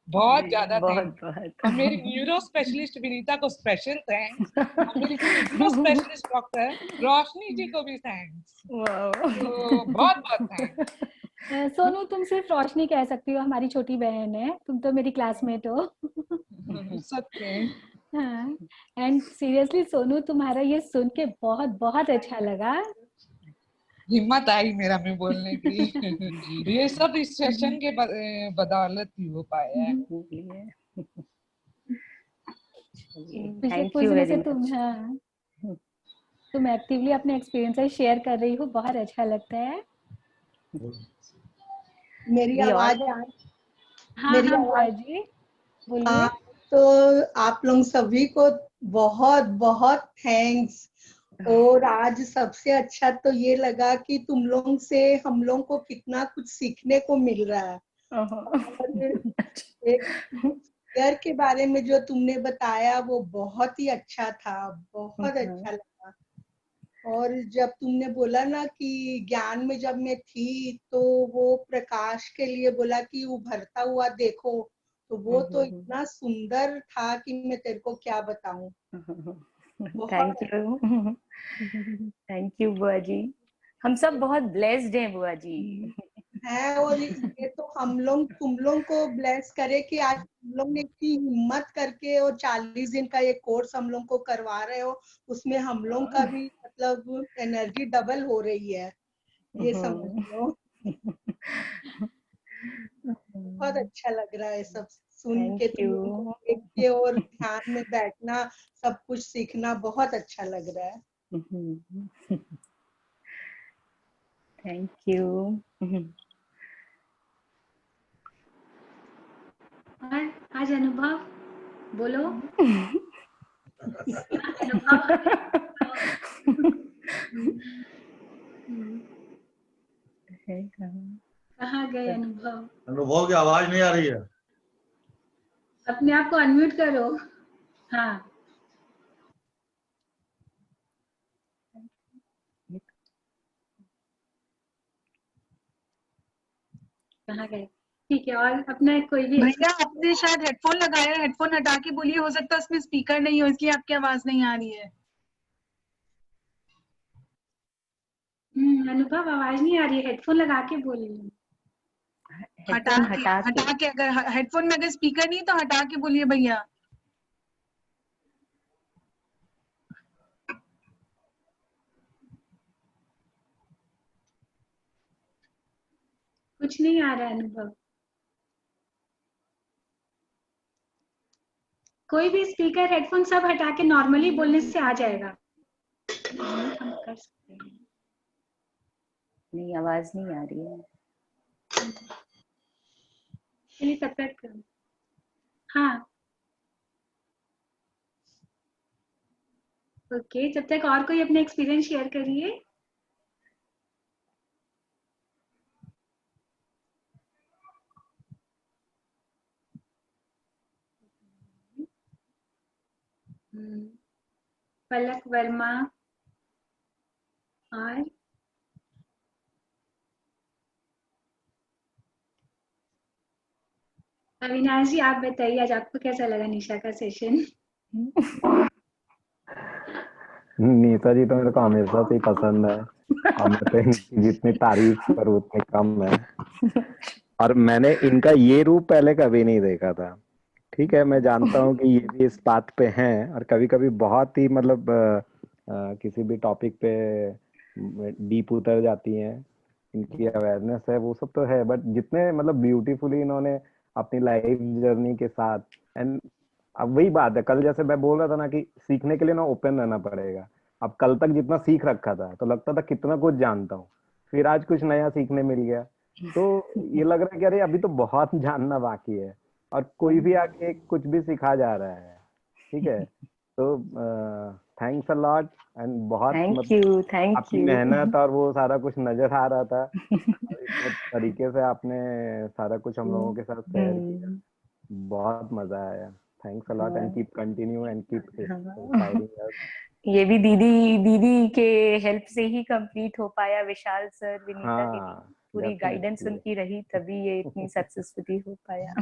बहुत ज्यादा थैंक यू। और मेरी न्यूरो स्पेशलिस्ट विनीता को स्पेशल थैंक्स, और मेरी फिजियो स्पेशलिस्ट डॉक्टर रोशनी जी को भी थैंक्स। तो बहुत बहुत थैंक्स। सोनू, तुम सिर्फ रोशनी कह सकती हो, हमारी छोटी बहन है, तुम तो मेरी क्लासमेट हो। सत्य। हाँ, एंड सीरियसली सोनू, तुम्हारा ये सुन के बहुत बहुत अच्छा लगा। हिम्मत आई मेरा में बोलने की। ये सब इस सेशन के बदौलत ही हो पाया है। पिछले कुछ दिनों से तुम एक्टिवली अपने एक्सपीरियंसेस शेयर कर रही हो, बहुत अच्छा लगता है। मेरी आवाज मेरी आवाज जी बोलिए। तो आप लोग सभी को बहुत बहुत थैंक्स। और आज सबसे अच्छा तो ये लगा कि तुम लोग से हम लोग को कितना कुछ सीखने को मिल रहा है। और एक शेयर के बारे में जो तुमने बताया वो बहुत ही अच्छा था, बहुत अच्छा लगा। और जब तुमने बोला ना कि ज्ञान में जब मैं थी तो वो प्रकाश के लिए बोला कि उभरता हुआ देखो, तो वो तो इतना सुंदर था कि मैं तेरे को क्या बताऊं। थैंक यू, थैंक यू बुआ जी। हम सब बहुत ब्लेस्ड हैं बुआ जी। है, और ये तो हम लोग तुम लोग को ब्लेस करे कि आज तुम लोग ने इतनी हिम्मत करके और 40 दिन का ये कोर्स हम लोग को करवा रहे हो, उसमें हम लोग का भी मतलब एनर्जी डबल हो रही है, ये समझ लो। बहुत अच्छा लग रहा है सब सुन के, तुम लोग को देख के और ध्यान में बैठना, सब कुछ सीखना बहुत अच्छा लग रहा है। Thank you. आज अनुभव बोलो। कहाँ गए अनुभव? अनुभव की आवाज नहीं आ रही है। अपने आप को अनम्यूट करो। हाँ, कहाँ गए? ठीक है, और अपना कोई भी भैया आपने शायद हेडफोन लगाया है, हेडफोन हटा के बोलिए, हो सकता है उसमें स्पीकर नहीं हो इसलिए आपकी आवाज नहीं आ रही है। अनुभव आवाज नहीं आ रही है, हेडफोन लगा के बोलिए। हटा के अगर हेडफोन में अगर स्पीकर नहीं तो हटा के बोलिए भैया। कुछ नहीं आ रहा है अनुभव। कोई भी स्पीकर हेडफोन सब हटा के नॉर्मली बोलने से आ जाएगा। हम कर सकते हैं। नहीं, आवाज नहीं आ रही है। चलिए तब तक हाँ ओके, जब तक और कोई अपना एक्सपीरियंस शेयर करिए। पलक वर्मा और अविनाश जी, आप बताइए आज आपको कैसा लगा निशा का सेशन? नीता जी तो मेरे को हमेशा से ही पसंद है और मैं तो इनकी जितनी तारीफ करूँ उतनी कम है। और मैंने इनका ये रूप पहले कभी नहीं देखा था। ठीक है, मैं जानता हूँ कि ये भी इस बात पे हैं और कभी कभी बहुत ही मतलब किसी भी टॉपिक पे डीप उतर जाती हैं, इनकी अवेयरनेस है वो सब तो है, बट जितने मतलब ब्यूटीफुली इन्होंने अपनी लाइफ जर्नी के साथ एंड अब वही बात है, कल जैसे मैं बोल रहा था ना कि सीखने के लिए ना ओपन रहना पड़ेगा। अब कल तक जितना सीख रखा था तो लगता था कितना कुछ जानता हूँ, फिर आज कुछ नया सीखने मिल गया तो ये लग रहा है कि अरे अभी तो बहुत जानना बाकी है और कोई भी आके कुछ भी सिखा जा रहा है। ठीक है, तो थैंक्स अ लॉट एंड बहुत थैंक आपकी यू मेहनत और वो सारा कुछ नजर आ रहा था इस तरीके से आपने सारा कुछ हम लोगों के साथ शेयर किया, बहुत मजा आया। Thanks a lot and keep continue and keep inspiring अस। ये भी दीदी के हेल्प से ही कंप्लीट हो पाया। विशाल सर, विनीता दीदी, पूरी गाइडेंस उनकी रही तभी ये इतनी सक्सेसफुली हो पाया।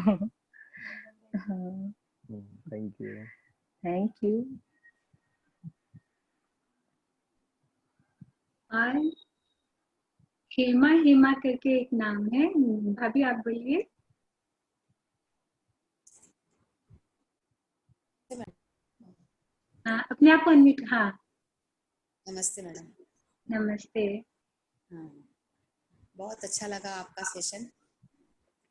Thank you, thank you. और हेमा करके एक नाम है, भाभी आप बोलिए। हाँ, अपने आप को अनम्यूट। हाँ, नमस्ते मैडम। नमस्ते। हाँ, बहुत अच्छा लगा आपका सेशन।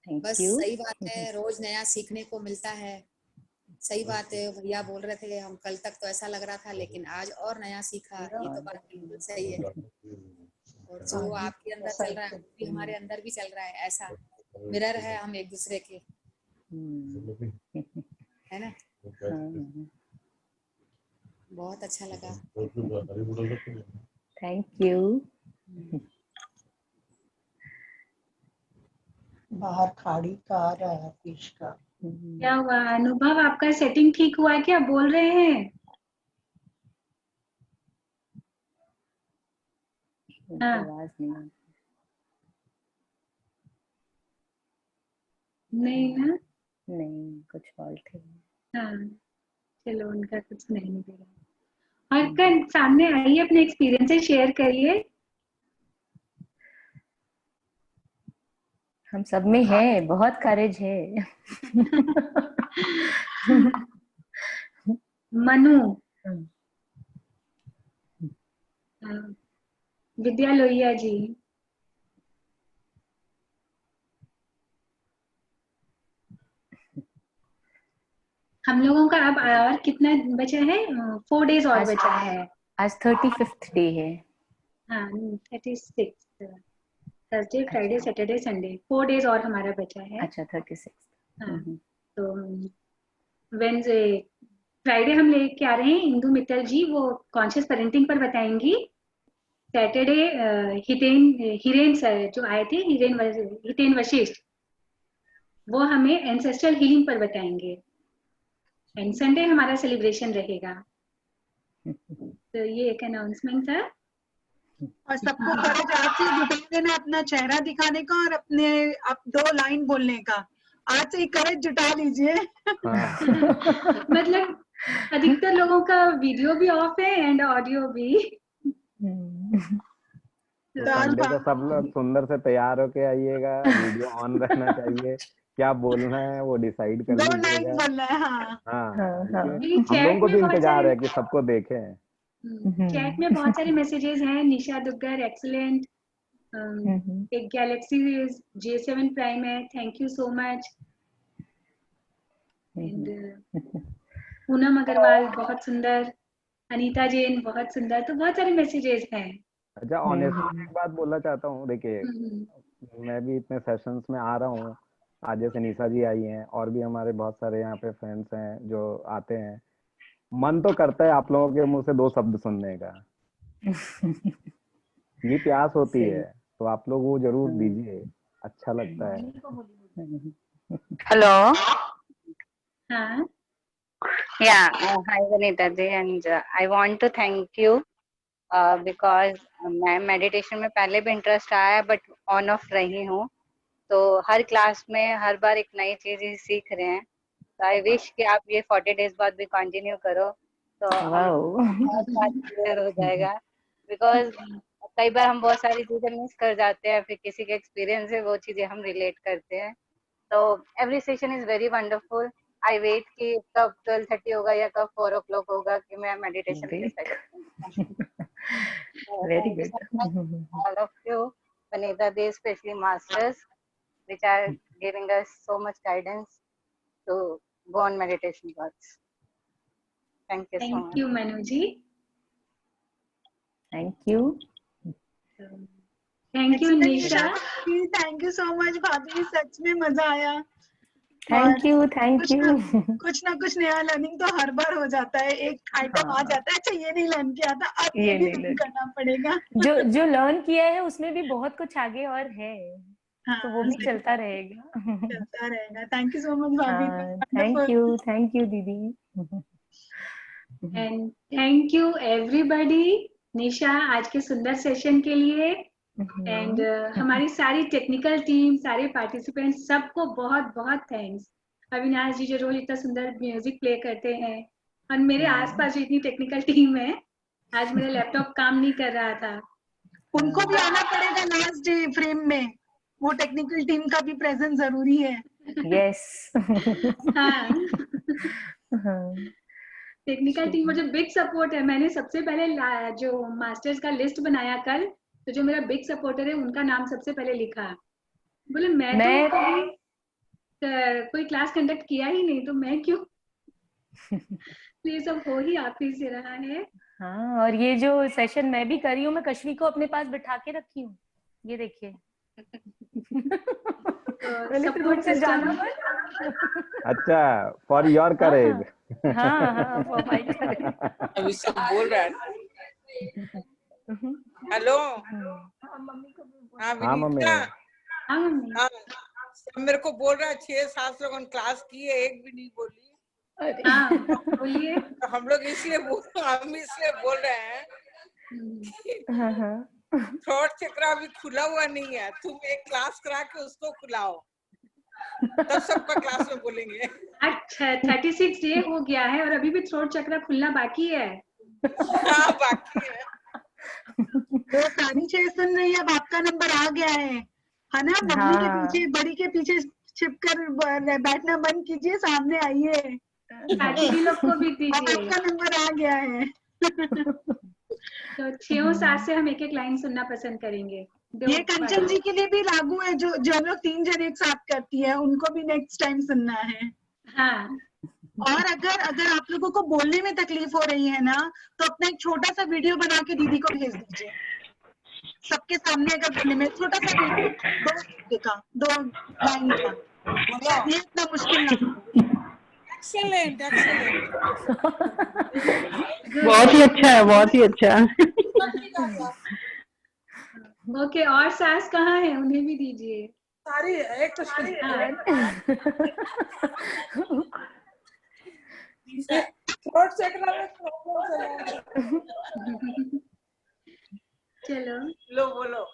बस सही बात है, रोज नया सीखने को मिलता है। सही बात है, भैया बोल रहे थे हम कल तक तो ऐसा लग रहा था लेकिन आज और नया सीखा, ये तो बात बिल्कुल सही है। और जो आपके अंदर चल रहा है वो भी हमारे अंदर भी चल रहा है, ऐसा मिरर है हम एक दूसरे के, है ना। बहुत अच्छा लगा। Thank you. बाहर खाड़ी का आ रहा है फिश का। क्या हुआ अनुभव, आपका सेटिंग ठीक हुआ है क्या? बोल रहे हैं? हाँ। आवाज नहीं आ नहीं ना? नहीं, कुछ फॉल्ट है। हाँ चलो, उनका कुछ नहीं मिलेगा। और कल सामने आइए, अपने एक्सपीरियंसेस शेयर करिए। हम सब में है, बहुत करेज है। मनु, विद्या लोहिया जी, हम लोगों का अब और कितना बचा है? 4 डेज और बचा है। आज 35th डे है। हाँ 36, Thursday Friday Saturday Sunday, 4 days और हमारा बचा है। अच्छा 36। हाँ तो वेडनेसडे फ्राइडे हम लेके आ रहे हैं इंदु मित्तल जी, वो कॉन्शियस पेरेंटिंग पर बताएंगी। सैटरडे हिरेन सर जो आए थे, हितेन वशिष्ठ, वो हमें एंसेस्ट्रल हीलिंग पर बताएंगे। एंड संडे हमारा सेलिब्रेशन रहेगा। तो ये एक अनाउंसमेंट था। और सबको करेज आज से जुटा देना अपना चेहरा दिखाने का और अपने आप 2 लाइन बोलने का। आज से ही करेज जुटा लीजिए। मतलब अधिकतर लोगों का वीडियो भी ऑफ है एंड ऑडियो भी। तो संडे को सब लोग सुंदर से तैयार होके आइएगा, वीडियो ऑन रहना चाहिए, क्या बोलना है वो डिसाइड कर 2 लीजिएगा। लाइन बोलना है। हाँ हाँ, क्योंकि हम लोगों चैट को में भी बहुत इंतजार सारे है कि सबको देखें। चैट में बहुत सारे मैसेजेस हैं। निशा दुग्गर एक्सीलेंट, एक गैलेक्सी J7 प्राइम है, thank you so much. And Poonam Agarwal बहुत सुंदर, अनीता जैन बहुत सुंदर। तो बहुत सारे मैसेजेस हैं। अच्छा, ऑनेस्टली एक बात बोलना चाहता हूँ, देखिए मैं भी इतने सेशंस में आ रहा हूँ, आज जैसे निशा जी आई हैं और भी हमारे बहुत सारे यहाँ पे फ्रेंड्स हैं जो आते हैं, मन तो करता है आप लोगों के मुंह से 2 शब्द सुनने का। ये प्यास होती है, तो आप लोग वो जरूर दीजिए, अच्छा लगता है। हेलो। हाँ। Yeah, hi Vanita ji, and I want to thank you because मैं मेडिटेशन में पहले भी इंटरेस्ट आया है बट ऑन ऑफ रही हूँ, तो हर क्लास में हर बार एक नई चीज ही सीख रहे हैं। तो आई विश कि आप ये 40 डेज बाद भी कंटिन्यू करो तो क्लियर हो जाएगा। बिकॉज कई बार हम बहुत सारी चीजें मिस कर जाते हैं, फिर किसी के एक्सपीरियंस से वो चीजें हम रिलेट करते हैं। तो every session is very wonderful. I wait कि कब 12:30 होगा या कब 4 o'clock होगा कि मैं मेडिटेशन के session. Very good. All of you, Vanita Dey, especially masters, which are giving us so much guidance to go on meditation paths. Thank you so much. Thank you Manu ji. Thank you. Thank you Nisha. Thank you so much भाभी, सच में मजा आया। Thank you thank you. कुछ ना कुछ नया learning तो हर बार हो जाता है, एक आइटम आ जाता है, अच्छा ये नहीं लर्न किया था, अब ये भी लर्न करना पड़ेगा। जो लर्न किया है उसमें भी बहुत कुछ आगे और है। हाँ, तो वो भी चलता रहेगा। थैंक यू सो मच भाभी। थैंक यू दीदी। एंड थैंक यू एवरीबॉडी निशा आज के सुंदर सेशन के लिए। एंड हमारी सारी टेक्निकल टीम, सारे पार्टिसिपेंट्स, सबको बहुत बहुत थैंक्स। अविनाश जी जो रोज इतना सुंदर म्यूजिक प्ले करते हैं, और मेरे आसपास जो इतनी टेक्निकल टीम है, आज मेरा लैपटॉप काम नहीं कर रहा था। उनको भी आना पड़ेगा लास्ट डे फ्रेम में, वो टेक्निकल टीम का भी प्रेजेंस जरूरी है। यस। हाँ टेक्निकल टीम मुझे बिग सपोर्ट है। मैंने सबसे पहले जो मास्टर्स का लिस्ट बनाया कल, तो जो मेरा बिग सपोर्टर है उनका नाम सबसे पहले लिखा। बोले मैं तो कोई क्लास कंडक्ट किया ही नहीं, तो मैं क्यों। तो ये सब हो ही आप ही से रहा है। हाँ, और ये जो सेशन मैं भी कर रही हूँ, मैं कश्मी को अपने पास बिठा के रखी हूँ, ये देखिए। Support system. अच्छा, फॉर योर करेज। हाँ प्रोवाइड करें। अभी सब बोल रहा है। हेलो। हाँ मम्मी। विनीता। हाँ सब मेरे को बोल रहा है 6-7 लोगों ने क्लास की है, एक भी नहीं बोली। बोलिए। हम लोग इसलिए बोल रहे हैं थ्रोट चक्र अभी खुला हुआ नहीं है, तुम एक क्लास करा के उसको खुलाओ, तब सबका क्लास में बोलेंगे। अच्छा 36 डे हो गया है और अभी भी थ्रोट चक्र खुलना बाकी है। हाँ बाकी है। तो सारी चीज सुन रही है, अब आपका नंबर आ गया है ना? मम्मी के पीछे, बड़ी के पीछे छिपकर बैठना बंद कीजिए, सामने आइए। चाची लोग को भी दीजिए। आपका नंबर आ गया है। तो 6-7 से हम एक लाइन सुनना पसंद करेंगे। ये कंचन जी के लिए भी लागू है, जो हम लोग 3 जन एक साथ करती है, उनको भी नेक्स्ट टाइम सुनना है। हाँ। और अगर आप लोगों को बोलने में तकलीफ हो रही है ना, तो अपना एक छोटा सा वीडियो बना के दीदी को भेज दीजिए। सबके सामने अगर बोलने में छोटा सा वीडियो 2 लाइन का, ये इतना मुश्किल नहीं। Excellent excellent. बहुत ही अच्छा है, बहुत ही अच्छा। ओके, और सास कहाँ है? उन्हें भी दीजिए। सारी एक तो थ्रोट चक्र में चलो लो बोलो।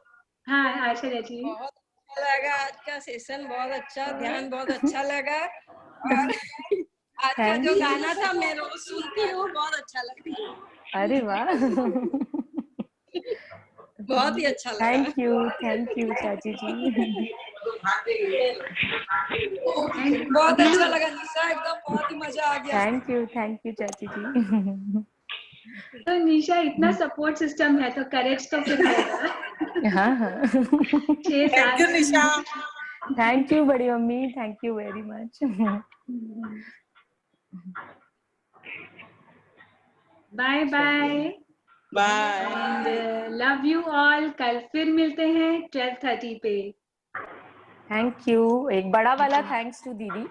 हाँ आशा जी। बहुत अच्छा लगा आज का सेशन, बहुत अच्छा, ध्यान बहुत अच्छा लगा। और आज का जो गाना था मैं रोज सुनती हूँ, बहुत अच्छा लगता है। अरे वाह बहुत ही अच्छा लगा। थैंक यू चाची जी। बहुत अच्छा लगा निशा, एकदम बहुत ही मजा आ गया। थैंक यू चाची जी। तो निशा इतना सपोर्ट सिस्टम है तो करेज तो फिर होगा। हाँ 6-7 निशा। थैंक यू बड़ी mummy, thank you very much. Bye bye bye. Love you all. कल फिर मिलते हैं 12:30 पे। Thank you. एक बड़ा वाला थैंक्स टू दीदी।